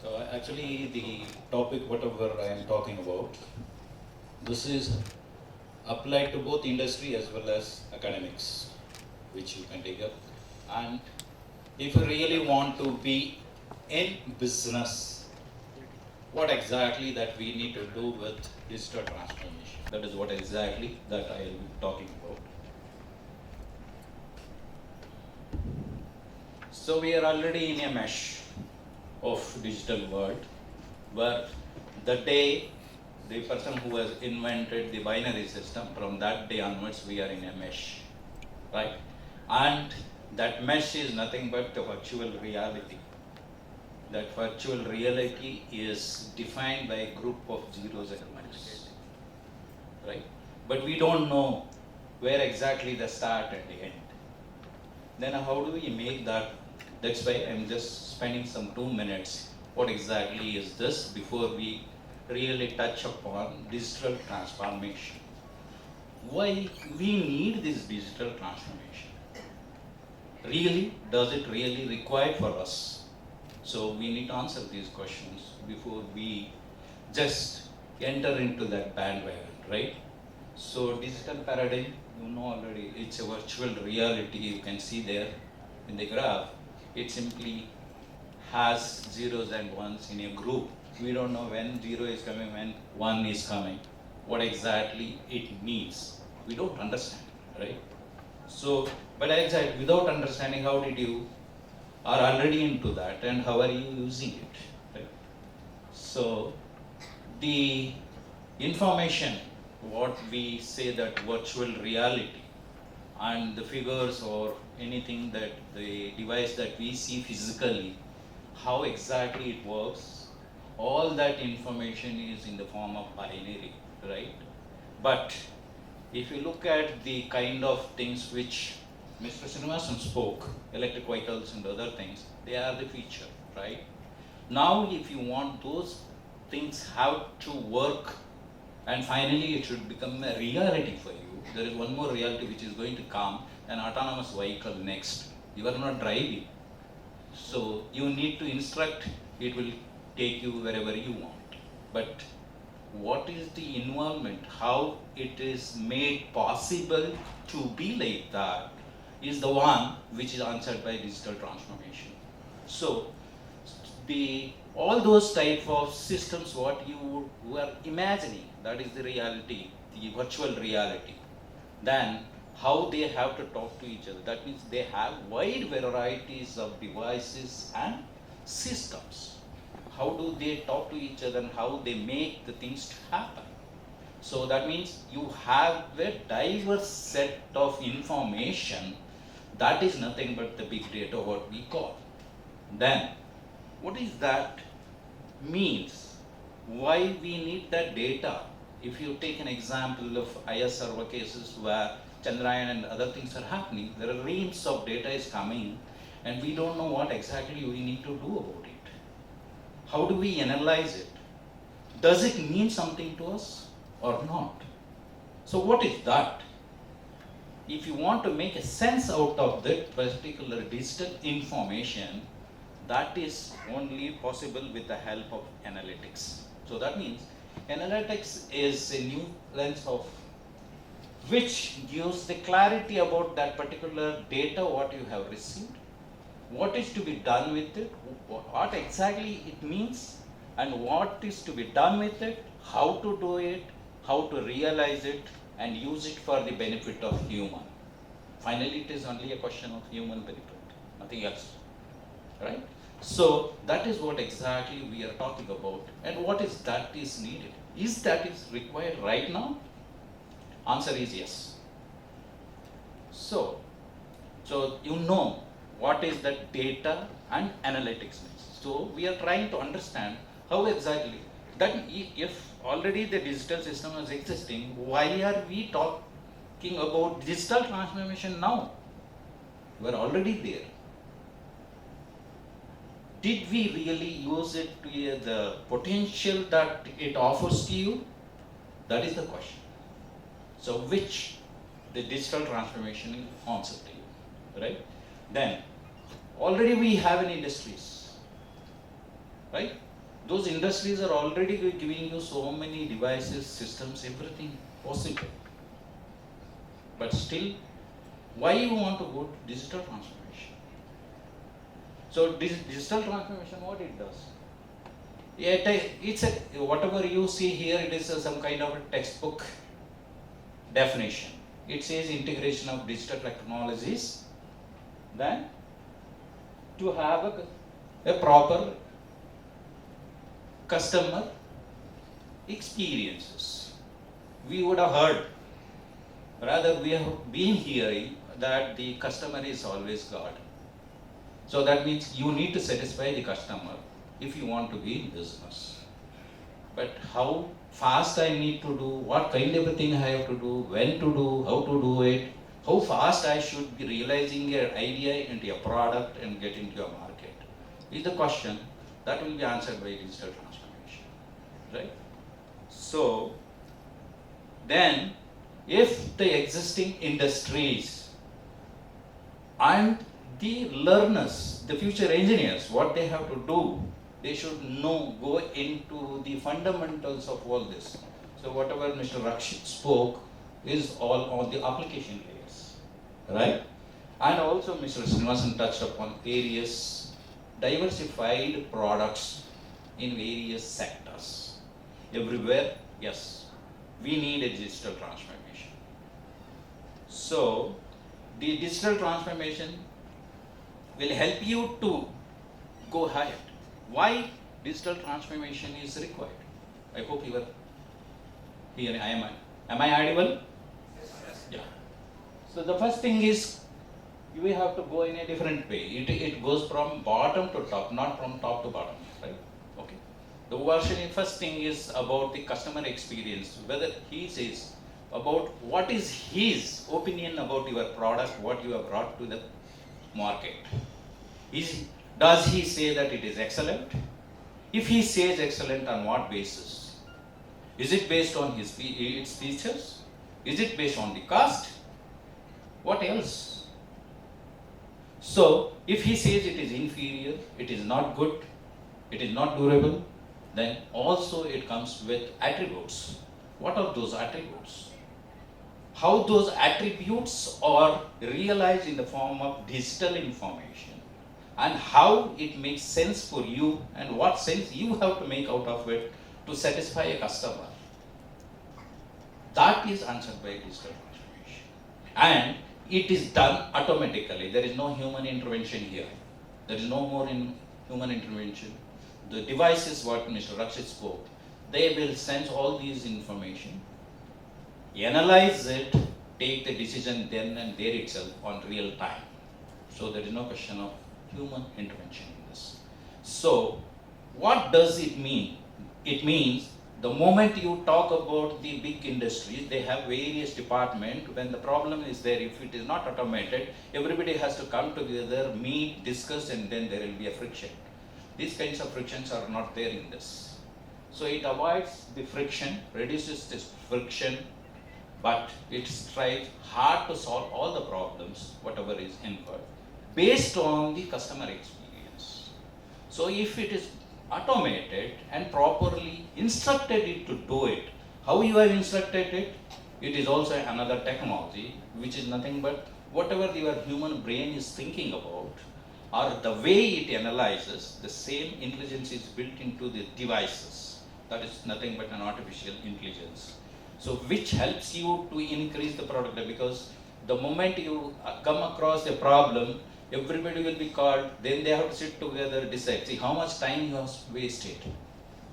So actually the topic whatever I am talking about, this is applied to both industry as well as academics, which you can take up. And if you really want to be in business, what exactly that we need to do with digital transformation? That is what exactly that I will be talking about. So we are already in a mesh of digital world where the day the person who has invented the binary system, from that day onwards we are in a mesh, right? And that mesh is nothing but the virtual reality. That virtual reality is defined by a group of zeros and ones, right? But we don't know where exactly the start and the end. Then how do we make that? That's why I'm just spending some 2 minutes. What exactly is this before we really touch upon digital transformation? Why we need this digital transformation? Really, does it really require for us? So we need to answer these questions before we just enter into that bandwagon, right? So digital paradigm, you know already, it's a virtual reality. You can see there in the graph, it simply has zeros and ones in a group. We don't know when 0 is coming, when 1 is coming, what exactly it means. We don't understand, right? So, but exactly, without understanding, how did you are already into that and how are you using it, right? So, the information, what we say that virtual reality and the figures or anything that the device that we see physically, how exactly it works, all that information is in the form of binary, right? But if you look at the kind of things which Mr. Srinivasan spoke, electric vehicles and other things, they are the future, right? Now, if you want those things have to work and finally it should become a reality for you, there is one more reality which is going to come, an autonomous vehicle next. You are not driving. So you need to instruct, it will take you wherever you want. But what is the involvement, how it is made possible to be like that is the one which is answered by digital transformation. So all those type of systems what you were imagining, that is the reality, the virtual reality. Then how they have to talk to each other. That means they have wide varieties of devices and systems. How do they talk to each other and how they make the things to happen? So that means you have a diverse set of information. That is nothing but the big data, what we call. Then, what is that means? Why we need that data? If you take an example of IS server cases where Chandrayaan and other things are happening, there are reams of data is coming and we don't know what exactly we need to do about it. How do we analyze it? Does it mean something to us or not? So what is that? If you want to make a sense out of that particular digital information, that is only possible with the help of analytics. So that means analytics is a new lens of which gives the clarity about that particular data what you have received, what is to be done with it, what exactly it means, and what is to be done with it, how to do it, how to realize it, and use it for the benefit of human. Finally, it is only a question of human benefit, nothing else, right? So that is what exactly we are talking about, and what is that is needed. Is that is required right now? Answer is yes. So you know what is that data and analytics means. So we are trying to understand how exactly that if already the digital system is existing, why are we talking about digital transformation now? We are already there. Did we really use it to the potential that it offers to you? That is the question. So which the digital transformation answer to you, right? Then already we have in industries, right? Those industries are already giving you so many devices, systems, everything possible. But still, why you want to go to digital transformation? So digital transformation, what it does? It's whatever you see here, it is some kind of a textbook definition. It says integration of digital technologies, then to have a proper customer experiences. We would have heard, rather we have been hearing that the customer is always God. So that means you need to satisfy the customer if you want to be in business. But how fast I need to do, what kind of a thing I have to do, when to do, how to do it, how fast I should be realizing an idea into a product and get into a market is the question that will be answered by digital transformation, right? So then if the existing industries and the learners, the future engineers, what they have to do, they should know, go into the fundamentals of all this. So whatever Mr. Rakshit spoke is all on the application layers, right? And also Mr. Srinivasan touched upon various diversified products in various sectors. Everywhere, yes, we need a digital transformation. So the digital transformation will help you to go higher. Why digital transformation is required? I hope you are here. Am I audible? Yes. Yeah. So the first thing is we have to go in a different way. It goes from bottom to top, not from top to bottom, right? Okay. The version, first thing is about the customer experience, whether he says about what is his opinion about your product, what you have brought to the market. Does he say that it is excellent? If he says excellent, on what basis? Is it based on its features? Is it based on the cost? What else? So, if he says it is inferior, it is not good, it is not durable, then also it comes with attributes. What are those attributes? How those attributes are realized in the form of digital information, and how it makes sense for you and what sense you have to make out of it to satisfy a customer. That is answered by digital transformation. And it is done automatically. There is no human intervention here. There is no more human intervention. The devices, what Mr. Rakshit spoke, they will sense all these information, analyze it, take the decision then and there itself on real time. So there is no question of human intervention in this. So what does it mean? It means the moment you talk about the big industries, they have various departments. When the problem is there, if it is not automated, everybody has to come together, meet, discuss, and then there will be a friction. These kinds of frictions are not there in this. So it avoids the friction, reduces this friction, but it strives hard to solve all the problems, whatever is involved, based on the customer experience. So if it is automated and properly instructed it to do it, how you have instructed it, it is also another technology, which is nothing but whatever your human brain is thinking about, or the way it analyzes, the same intelligence is built into the devices. That is nothing but an artificial intelligence. So which helps you to increase the productivity, because the moment you come across a problem, everybody will be called, then they have to sit together, decide, see how much time you have wasted.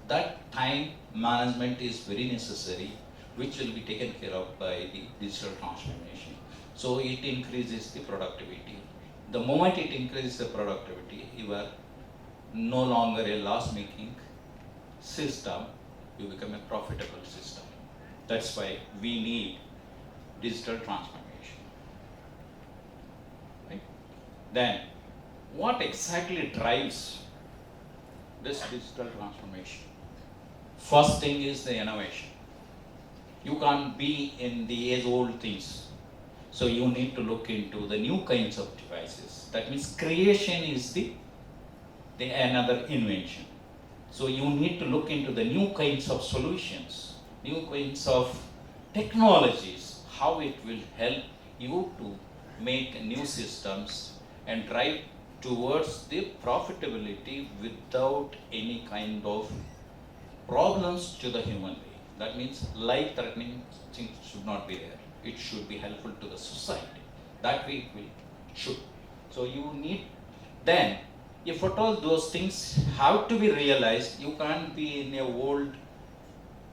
That time management is very necessary, which will be taken care of by the digital transformation. So it increases the productivity. The moment it increases the productivity, you are no longer a loss-making system, you become a profitable system. That's why we need digital transformation. Right? Then, what exactly drives this digital transformation? First thing is the innovation. You can't be in the age-old things. So you need to look into the new kinds of devices. That means creation is the another invention. So you need to look into the new kinds of solutions, new kinds of technologies, how it will help you to make new systems and drive towards the profitability without any kind of problems to the human being. That means life-threatening things should not be there. It should be helpful to the society. That way it should. So you need, then, if at all those things have to be realized, you can't be in a old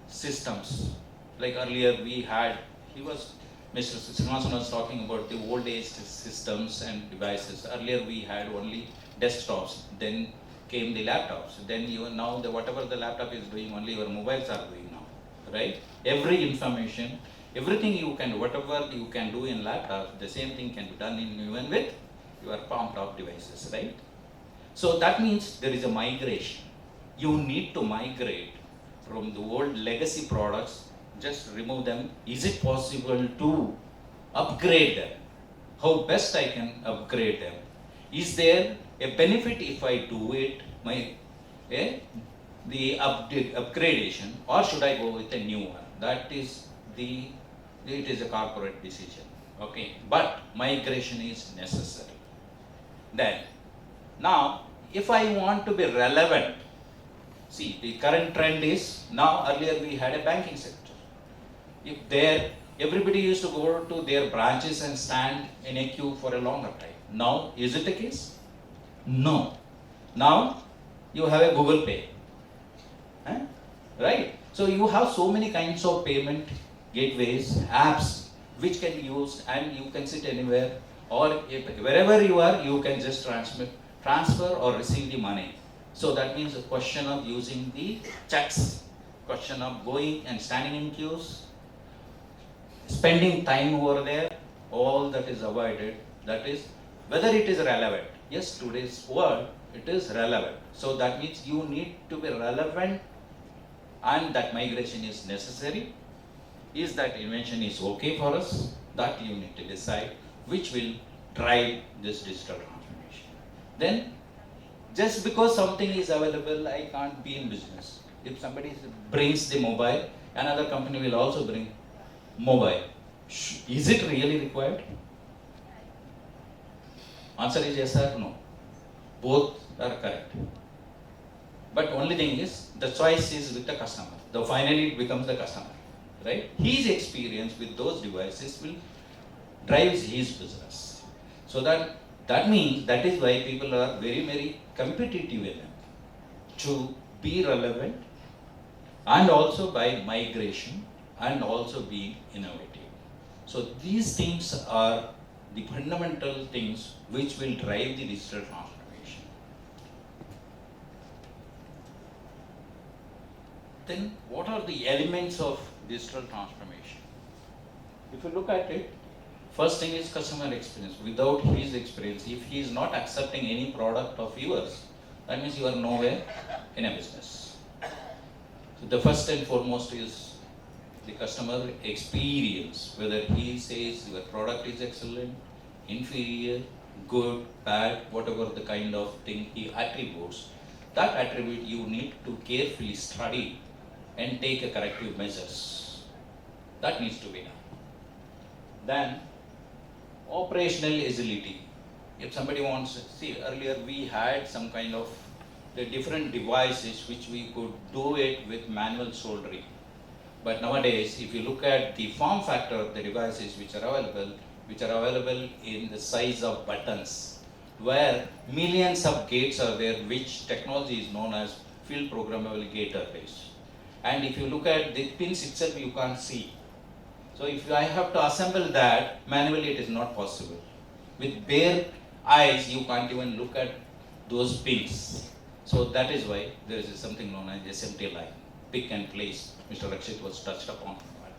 systems. Like earlier we had, Mr. Srinivasan was talking about the old age systems and devices. Earlier we had only desktops, then came the laptops, then now whatever the laptop is doing, only your mobiles are doing now, right? Every information, everything whatever you can do in laptop, the same thing can be done even with your palm-top devices, right? So that means there is a migration. You need to migrate from the old legacy products, just remove them. Is it possible to upgrade them? How best I can upgrade them? Is there a benefit if I do it, the upgradation, or should I go with a new one? That is it is a corporate decision, okay? But migration is necessary. Then, now, if I want to be relevant, see, the current trend is, now earlier we had a banking sector. Everybody used to go to their branches and stand in a queue for a longer time. Now, is it the case? No. Now, you have a Google Pay, right? So you have so many kinds of payment gateways, apps, which can be used, and you can sit anywhere, or wherever you are, you can just transfer or receive the money. So that means a question of using the checks, question of going and standing in queues, spending time over there, all that is avoided. That is, whether it is relevant. Yes, today's world, it is relevant. So that means you need to be relevant, and that migration is necessary. Is that invention is okay for us? That you need to decide which will drive this digital transformation. Then, just because something is available, I can't be in business. If somebody brings the mobile, another company will also bring mobile. Is it really required? Answer is yes or no. Both are correct. But only thing is, the choice is with the customer. Finally, it becomes the customer, right? His experience with those devices will drives his business. So that means, that is why people are very, very competitive in them, to be relevant, and also by migration, and also be innovative. So these things are the fundamental things which will drive the digital transformation. Then what are the elements of digital transformation? If you look at it, first thing is customer experience. Without his experience, if he is not accepting any product of yours, that means you are nowhere in a business. So the first and foremost is the customer experience, whether he says your product is excellent, inferior, good, bad, whatever the kind of thing he attributes, that attribute you need to carefully study and take a corrective measures. That needs to be done. Then, operational agility. If somebody wants, see, earlier we had some kind of the different devices which we could do it with manual soldering. But nowadays, if you look at the form factor of the devices which are available in the size of buttons, where millions of gates are there, which technology is known as field programmable gate arrays. And if you look at the pins itself, you can't see. So if I have to assemble that manually, it is not possible. With bare eyes, you can't even look at those pins. So that is why there is something known as SMT line, pick and place. Mr. Rakshit was touched upon that.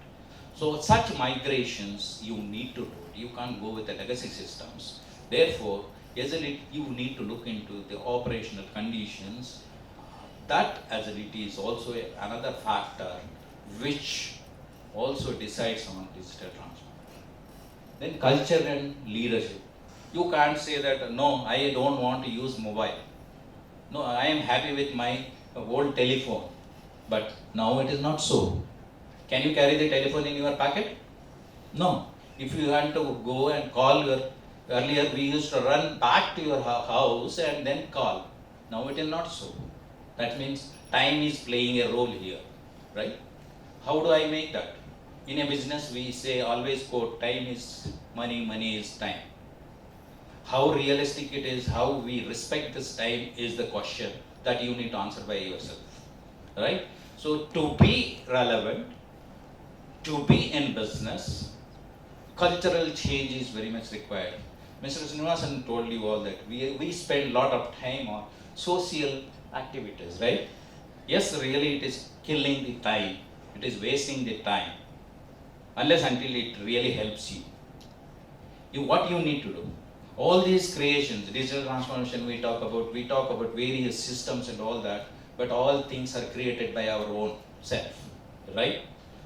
So such migrations you need to do. You can't go with the legacy systems. Therefore, agility, you need to look into the operational conditions. That agility is also another factor which also decides on digital transformation. Then culture and leadership. You can't say that, no, I don't want to use mobile. No, I am happy with my old telephone. But now it is not so. Can you carry the telephone in your pocket? No. If you want to go and call earlier we used to run back to your house and then call. Now it is not so. That means time is playing a role here, right? How do I make that? In a business we say, always quote, time is money, money is time. How realistic it is, how we respect this time is the question that you need to answer by yourself, right? So to be relevant, to be in business, cultural change is very much required. Mr. Srinivasan told you all that we spend a lot of time on social activities, right? Yes, really it is killing the time, it is wasting the time, unless until it really helps you. What you need to do, all these creations, digital transformation we talk about various systems and all that, but all things are created by our own self, right?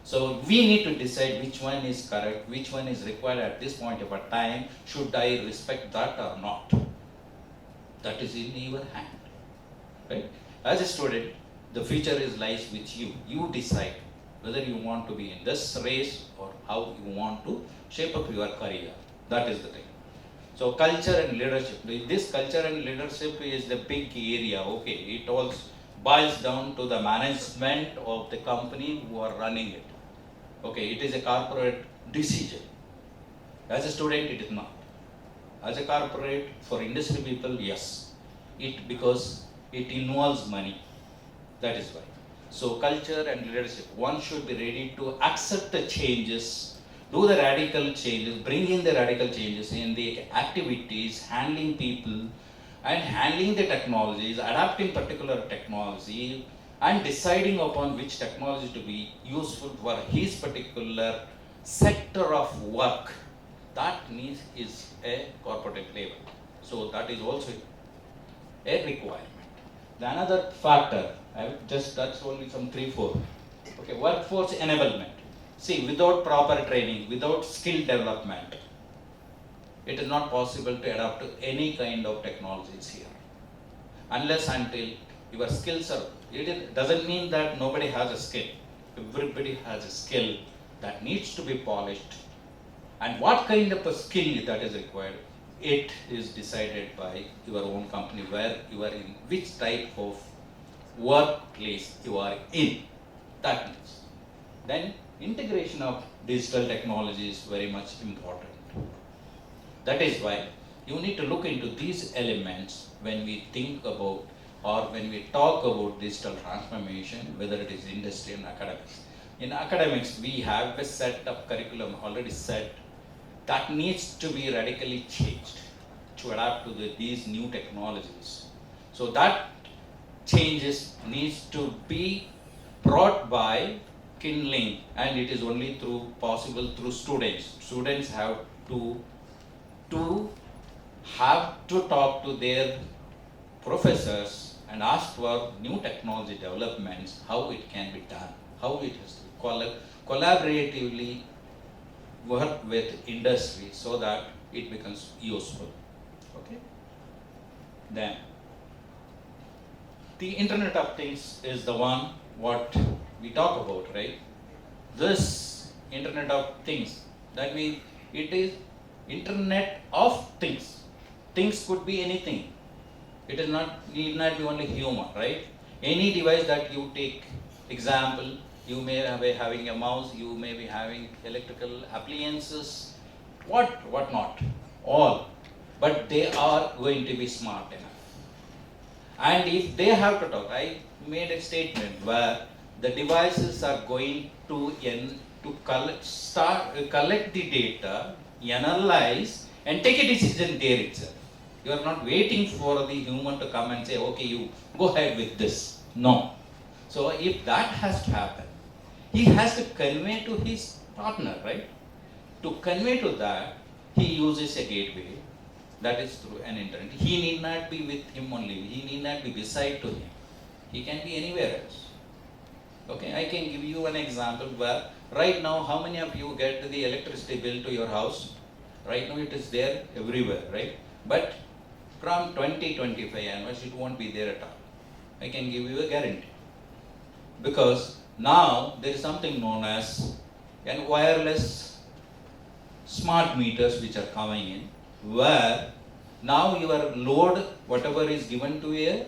So we need to decide which one is correct, which one is required at this point of a time. Should I respect that or not? That is in your hand, right? As a student, the future lies with you. You decide whether you want to be in this race or how you want to shape up your career. That is the thing. So culture and leadership. This culture and leadership is the big area. Okay, it all boils down to the management of the company who are running it. Okay, it is a corporate decision. As a student, it is not. As a corporate, for industry people, yes. Because it involves money. That is why. So culture and leadership, one should be ready to accept the changes, do the radical changes, bring in the radical changes in the activities, handling people and handling the technologies, adapting particular technology and deciding upon which technology to be useful for his particular sector of work. That is a corporate level. So that is also a requirement. The another factor, that's only some 3-4. Okay, workforce enablement. See, without proper training, without skill development, it is not possible to adapt to any kind of technologies here. Unless until your skills are, it doesn't mean that nobody has a skill. Everybody has a skill that needs to be polished. And what kind of a skill that is required, it is decided by your own company, where you are in, which type of workplace you are in. That means. Then integration of digital technology is very much important. That is why you need to look into these elements when we think about or when we talk about digital transformation, whether it is industry and academics. In academics, we have a set of curriculum already set that needs to be radically changed to adapt to these new technologies. So that changes needs to be brought by kindling, and it is only possible through students. Students have to talk to their professors and ask for new technology developments, how it can be done, how it has to collaboratively work with industry so that it becomes useful. Okay. Then the Internet of Things is the one what we talk about, right? This Internet of Things, that means it is Internet of Things. Things could be anything. It is need not be only human, right? Any device that you take, example, you may be having a mouse, you may be having electrical appliances, what not, all. But they are going to be smart enough. And if they have to talk, I made a statement where the devices are going to collect the data, analyze, and take a decision there itself. You are not waiting for the human to come and say, okay, you go ahead with this. No. So if that has to happen, he has to convey to his partner, right? To convey to that, he uses a gateway, that is through an internet. He need not be with him only. He need not be beside to him. He can be anywhere else. Okay, I can give you an example where right now, how many of you get the electricity bill to your house? Right now it is there everywhere, right? But from 2025 onwards, it won't be there at all. I can give you a guarantee. Because now there is something known as wireless smart meters which are coming in, where now your load, whatever is given to a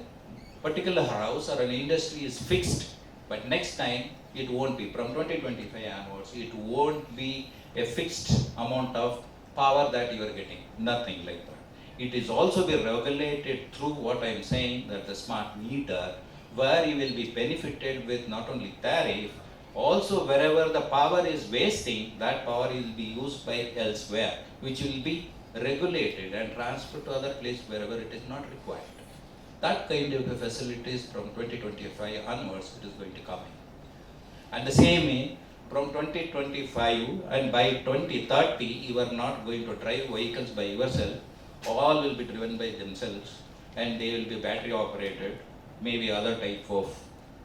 particular house or an industry is fixed, but next time it won't be. From 2025 onwards, it won't be a fixed amount of power that you are getting, nothing like that. It is also be regulated through what I am saying, that the smart meter, where you will be benefited with not only tariff, also wherever the power is wasting, that power will be used by elsewhere, which will be regulated and transferred to other place wherever it is not required. That kind of a facilities from 2025 onwards it is going to come in. And the same way, from 2025 and by 2030, you are not going to drive vehicles by yourself, all will be driven by themselves and they will be battery operated, maybe other type of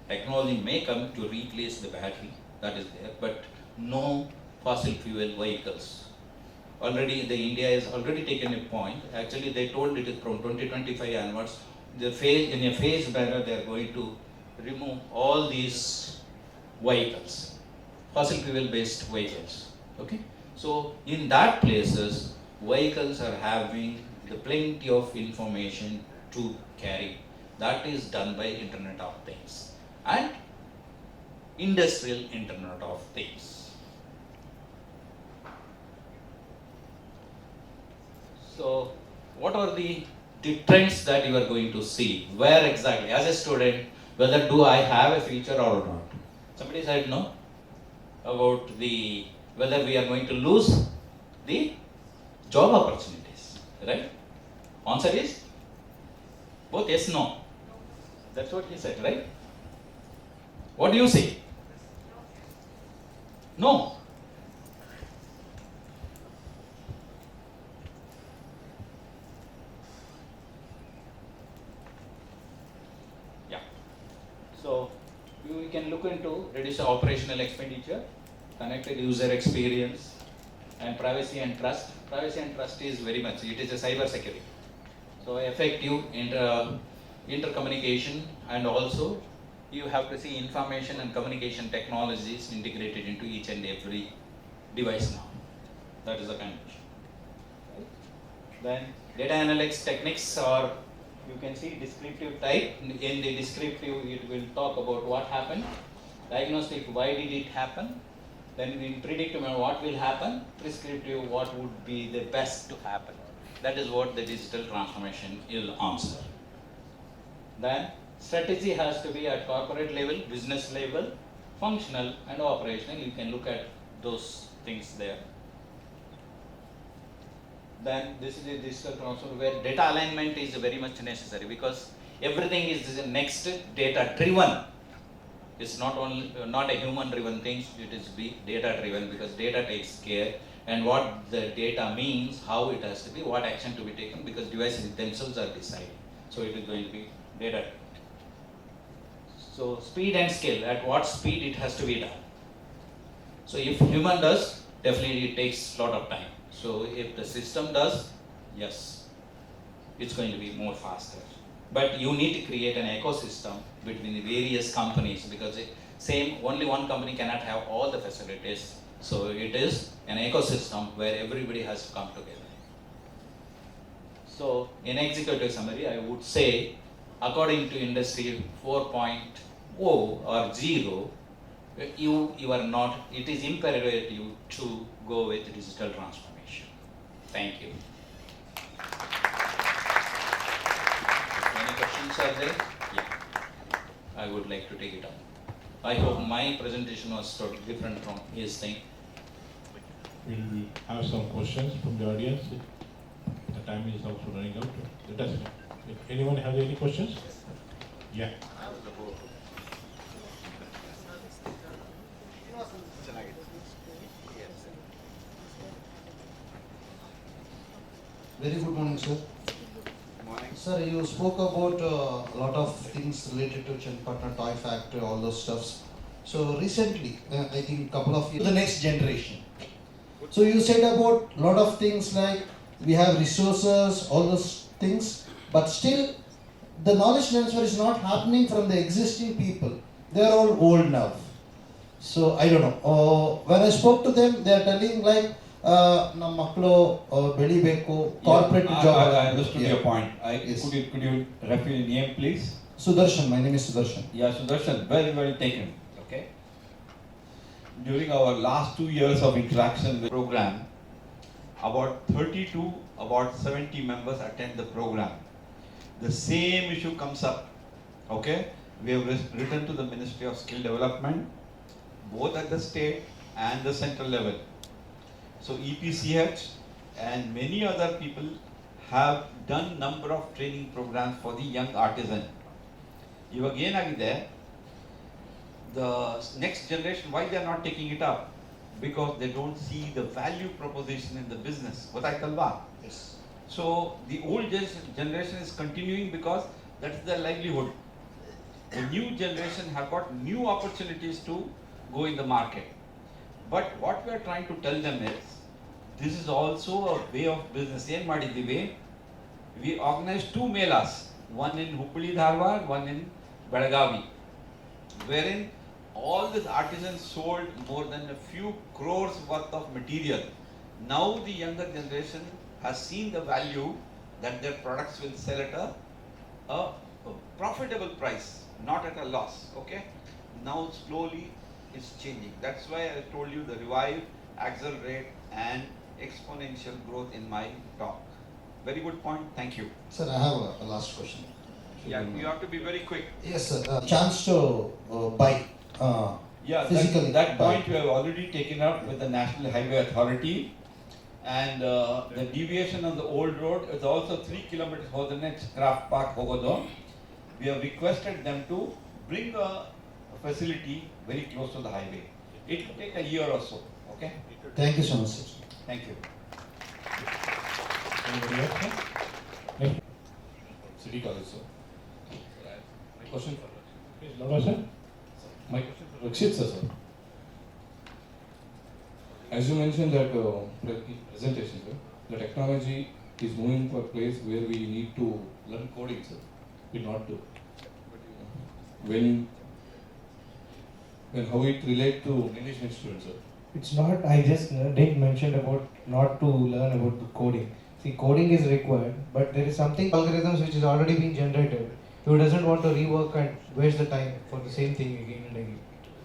technology may come to replace the battery, that is there, but no fossil fuel vehicles. Already the India has already taken a point, actually they told it is from 2025 onwards, in a phased manner they are going to remove all these vehicles, fossil fuel based vehicles, okay? So in that places, vehicles are having the plenty of information to carry. That is done by Internet of Things and Industrial Internet of Things. So what are the trends that you are going to see? Where exactly, as a student, whether do I have a future or not? Somebody said no, about the whether we are going to lose the job opportunities, right? Answer is both yes, no. That's what he said, right? What do you say? No. Yeah. So we can look into reduce operational expenditure, connected user experience, and privacy and trust. Privacy and trust is very much, it is a cyber security. So effective intercommunication, and also you have to see information and communication technologies integrated into each and every device now. That is the condition. Right? Then data analytics techniques, or you can see descriptive type. In the descriptive, it will talk about what happened. Diagnostic, why did it happen? Then in predictive, what will happen. Prescriptive, what would be the best to happen. That is what the digital transformation will answer. Then strategy has to be at corporate level, business level, functional and operational. You can look at those things there. Then this is a digital transformation where data alignment is very much necessary, because everything is next data driven. It's not only not a human driven thing, it is be data driven, because data takes care and what the data means, how it has to be, what action to be taken, because devices themselves are deciding. So it is going to be data. So speed and scale, at what speed it has to be done. So if human does, definitely it takes a lot of time. So if the system does, yes, it's going to be more faster. But you need to create an ecosystem between the various companies, because only one company cannot have all the facilities. So it is an ecosystem where everybody has to come together. So in executive summary, I would say, according to Industry 4.0 or 0, you are not, it is imperative to go with digital transformation. Thank you. Any questions are there? Yeah. I would like to take it up. I hope my presentation was totally different from his thing. We'll have some questions from the audience. The time is also running out. Let us know. If anyone has any questions? Yeah. Very good morning, sir. Good morning. Sir, you spoke about a lot of things related to Chenpatna Toy Factory, all those stuffs. So recently, I think couple of years, the next generation. So you said about a lot of things like we have resources, all those things, but still the knowledge transfer is not happening from the existing people. They are all old now. So I don't know. When I spoke to them, they are telling like, ನಮ್ಮ ಮಕ್ಕಳು ಬೆಳಿಬೇಕು corporate job. I understood your point. Yes. Could you repeat your name, please? Sudarshan, my name is Sudarshan. Yeah, Sudarshan, very well taken. Okay. During our last 2 years of interaction with the program, about 30 to about 70 members attend the program. The same issue comes up. Okay. we have written to the Ministry of Skill Development, both at the state and the central level. So EPCH and many other people have done number of training programs for the young artisan. ಇವಾಗ ಏನಾಗಿದೆ, the next generation, why they are not taking it up? Because they don't see the value proposition in the business. ಗೊತ್ತಾಯ್ತಲ್ವಾ? Yes. So the old generation is continuing because that's their livelihood. The new generation have got new opportunities to go in the market. But what we are trying to tell them is, this is also a way of business. ಏನು ಮಾಡಿದ್ದೀವಿ? We organized 2 melas, one in Hubballi Dharwad, one in Belagavi, wherein all these artisans sold more than a few crores worth of material. Now the younger generation has seen the value that their products will sell at a profitable price, not at a loss. Okay? Now slowly it's changing. That's why I told you the revive, accelerate and exponential growth in my talk. Very good point. Thank you. Sir, I have a last question. Yeah, you have to be very quick. Yes, sir. Chance to buy. Yeah, Physically that buy. point we have already taken up with the National Highway Authority, and the deviation on the old road is also 3 kilometers for the next craft park Hogodo. We have requested them to bring a facility very close to the highway. It will take a year or so. Okay? Thank you so much, sir. Thank you. Anybody else, sir? City College, sir. My question for please, louder, sir. My question for Rakshit, sir. As you mentioned that presentation, sir, the technology is moving to a place where we need to learn coding, sir. We not do. When how it relate to management students, sir? It's not, I just did mention about not to learn about the coding. See, coding is required, but there is something algorithms which is already being generated. You doesn't want to rework and waste the time for the same thing again and again.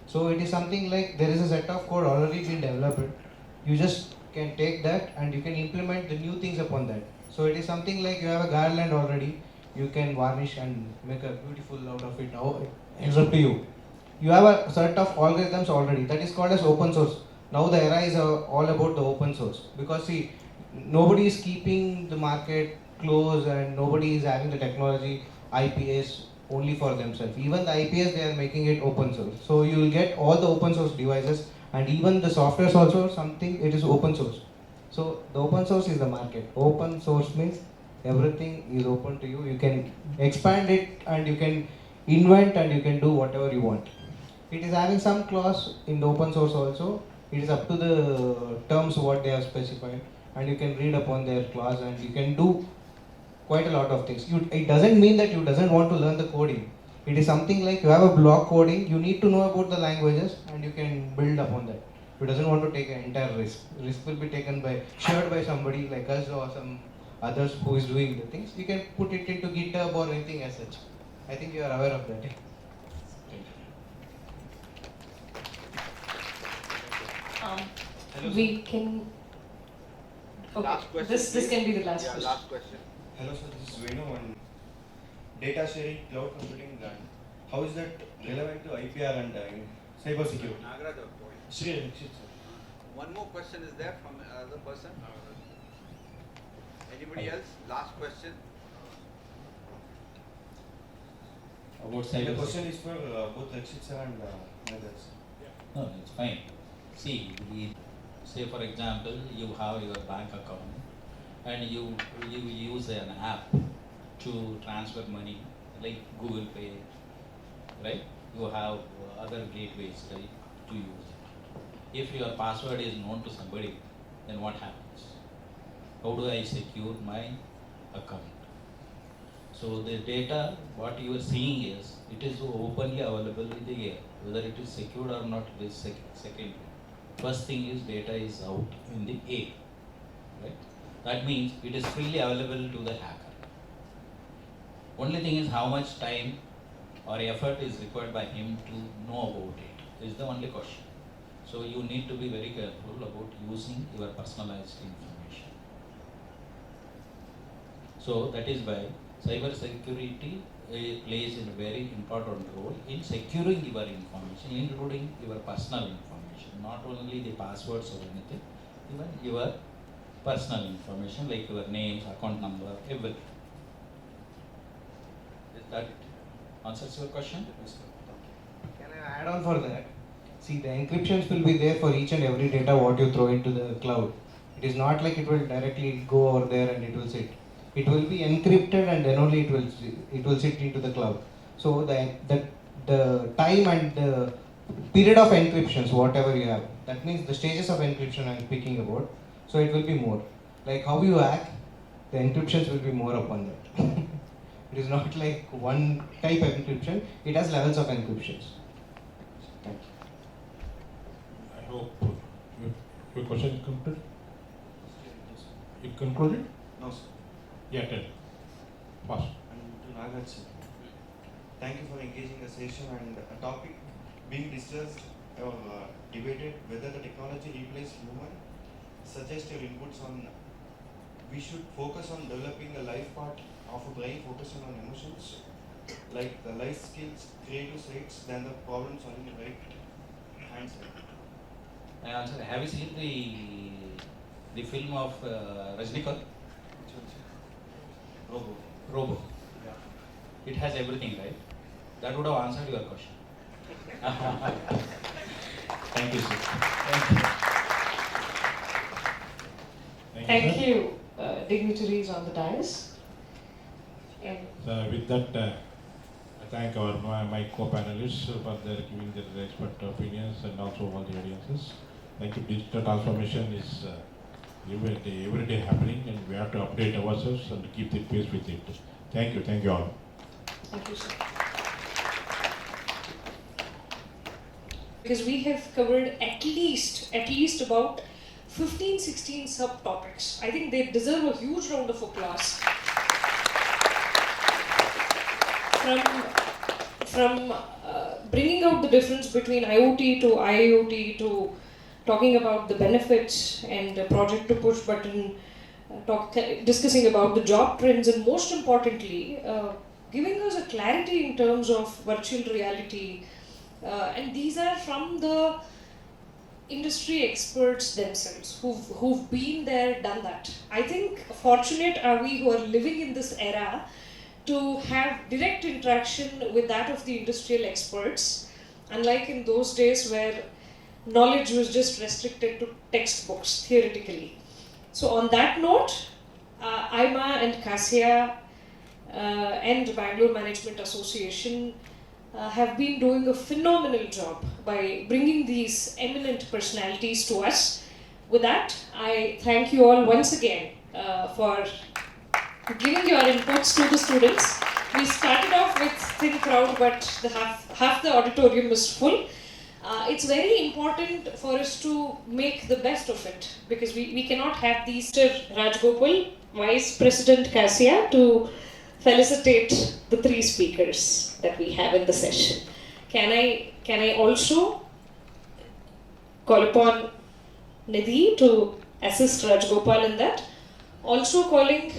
So it is something like there is a set of code already been developed. You just can take that and you can implement the new things upon that. So it is something like you have a garland already, you can varnish and make a beautiful out of it. Now it's up to you. You have a set of algorithms already. That is called as open source. Now the era is all about the open source, because see, nobody is keeping the market close and nobody is having the technology IPS only for themselves. Even the IPS, they are making it open source. So you will get all the open source devices, and even the software is also something, it is open source. So the open source is the market. Open source means everything is open to you. You can expand it and you can invent and you can do whatever you want. It is having some clause in the open source also. It is up to the terms what they have specified, and you can read upon their clause and you can do quite a lot of things. It doesn't mean that you doesn't want to learn the coding. It is something like you have a block coding, you need to know about the languages and you can build upon that. You doesn't want to take an entire risk. Risk will be taken by, shared by somebody like us or some others who is doing the things. You can put it into GitHub or anything as such. I think you are aware of that. We can. Okay. Last question, This please. can be the last Yeah, question. last question. Hello sir, this is Venu and data sharing, cloud computing, and how is that relevant to IPR and cyber security? Nagaraj, a point. Shri Rakshit sir. One more question is there from another person? Anybody else? Last question. About The cyber question is for both Rakshit sir and others. No, it's fine. See, say for example, you have your bank account and you use an app to transfer money, like Google Pay, right? You have other gateways, right, to use it. If your password is known to somebody, then what happens? How do I secure my account? So the data, what you are seeing is, it is openly available in the air. Whether it is secured or not, it is secondary. First thing is data is out in the air, right? That means it is freely available to the hacker. Only thing is how much time or effort is required by him to know about it is the only question. So you need to be very careful about using your personalized information. So that is why Cyber security plays a very important role in securing your information, including your personal information, not only the passwords or anything, even your personal information like your names, account number, everything. Is that answers your question? Can I add on for that? See, the encryptions will be there for each and every data what you throw into the cloud. It is not like it will directly go over there and it will sit. It will be encrypted and then only it will sit into the cloud. So the time and the period of encryptions, whatever you have, that means the stages of encryption I'm speaking about. So it will be more. Like how you hack, the encryptions will be more upon that. It is not like one type of encryption, it has levels of encryptions. Thank you. I hope your question is concluded. You concluded? No, sir. Yeah, tell. Fast. And to Nagaraj, sir. Thank you for engaging the session and a topic being discussed or debated whether the technology replaces human. Suggest your inputs on we should focus on developing a life part of a brain focusing on emotions like the life skills, creative sides than the problem solving right hand side. I answer. Have you seen the film of Rajnikant? Robo. Robo. It has everything, right? That would have answered your question. Thank you, sir. Thank you, dignitaries on the dais. And With that, I thank my co-panelists for their giving their expert opinions and also all the audiences. Thank you. Digital transformation is every day happening, and we have to update ourselves and keep the pace with it. Thank you all. thank you, sir. Because we have covered at least about 15-16 subtopics. I think they deserve a huge round of applause. From bringing out the difference between IoT to IoT to talking about the benefits and project to push button, discussing about the job trends, and most importantly, giving us a clarity in terms of virtual reality. And these are from the industry experts themselves who've been there, done that. I think fortunate are we who are living in this era to have direct interaction with that of the industrial experts, unlike in those days where knowledge was just restricted to textbooks, theoretically. So on that note, IMA and Kassia and Bangalore Management Association have been doing a phenomenal job by bringing these eminent personalities to us. With that, I thank you all once again for giving your inputs to the students. We started off with thin crowd, but half the auditorium is full. It's very important for us to make the best of it, because we cannot have these. Mr. Rajgopal, Vice President Kassia, to felicitate the three speakers that we have in the session. Can I also call upon Nidhi to assist Rajgopal in that? Also calling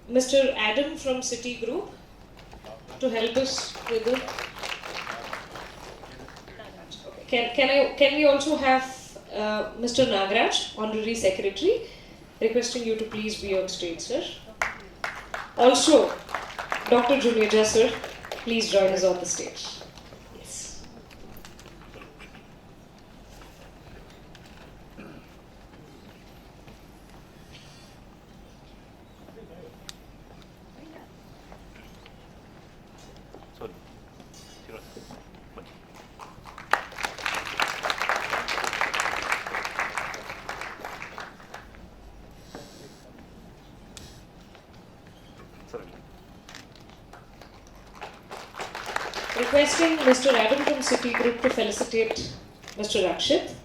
Mr. Adam from Citigroup to help us with the. Can we also have Mr. Nagraj, Honorary Secretary, requesting you to please be on stage, sir. Also, Dr. Juneja, sir, please join us on the stage. Yes. Requesting Mr. Adam from Citigroup to felicitate Mr. Rakshit.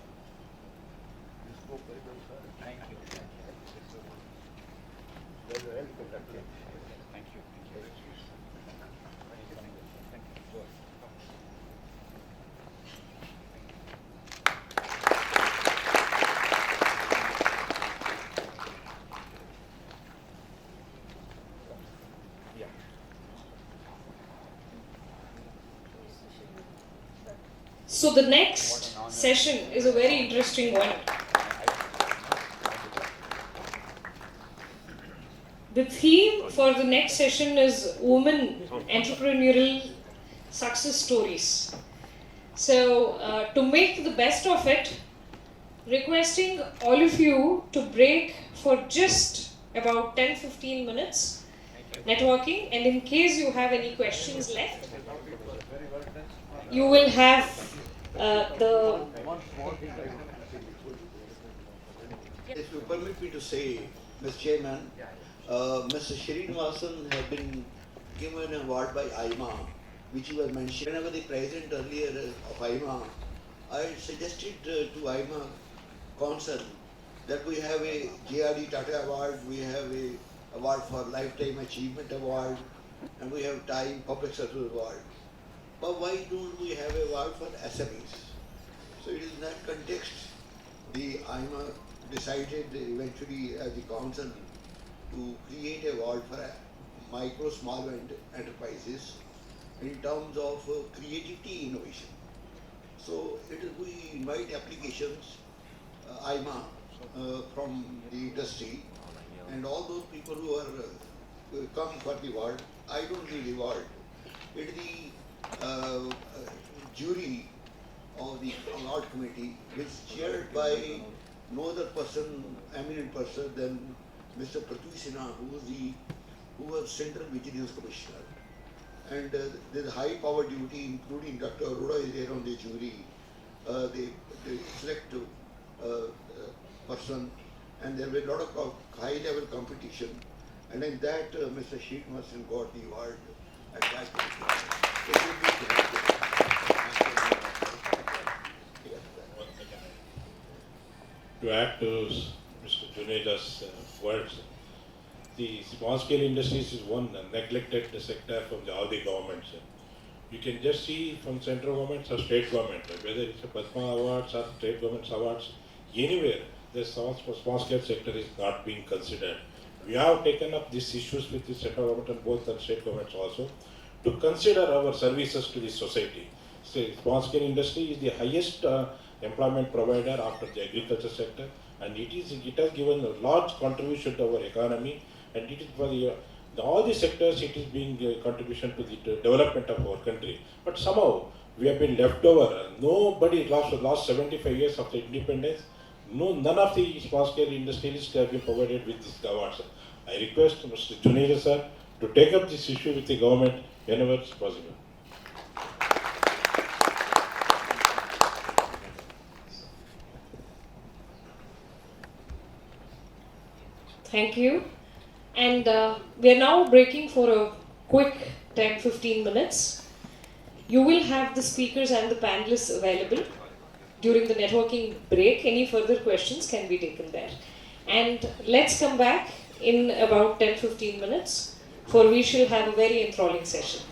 So the next session is a very interesting one. The theme for the next session is Women Entrepreneurial Success Stories. So to make the best of it, requesting all of you to break for just about 10-15 minutes networking, and in case you have any questions left, you will have the... If you permit me to say, Mr. Chairman, Mr. Srinivasan has been given an award by IMA, which you were mentioned. Whenever the president earlier of IMA, I suggested to IMA Council that we have a JRD Tata Award, we have a award for Lifetime Achievement Award, and we have Time Public Service Award. But why don't we have an award for SMEs? So it is in that context, the IMA decided eventually as the council to create a award for micro, small enterprises in terms of creativity innovation. So we invite applications, IMA, from the industry, and all those people who are come for the award. I don't give the award. It is the jury of the award committee, which is chaired by no other person, eminent person than Mr. Prithvi Sinha, who was Central Vigilance Commissioner. And there's high power duty, including Dr. Arora is there on the jury. They select person, and there were a lot of high level competition. And in that, Mr. Srinivasan got the award at that time. To add to Mr. Juneja's words, the small scale industries is one neglected sector from all the governments. You can just see from central governments or state government, whether it's a Padma Awards or state government's awards, anywhere the small scale sector is not being considered. We have taken up these issues with the central government and both the state governments also to consider our services to the society. So small scale industry is the highest employment provider after the agriculture sector, and it has given a large contribution to our economy, and it is for all the sectors it is being a contribution to the development of our country. But somehow we have been left over. Nobody last 75 years of the independence, none of the small scale industrialists have been provided with these awards. I request Mr. Juneja sir to take up this issue with the government whenever it's possible. Thank you. And we are now breaking for a quick 10-15 minutes. You will have the speakers and the panelists available during the networking break. Any further questions can be taken there. And let's come back in about 10-15 minutes, for we shall have a very enthralling session.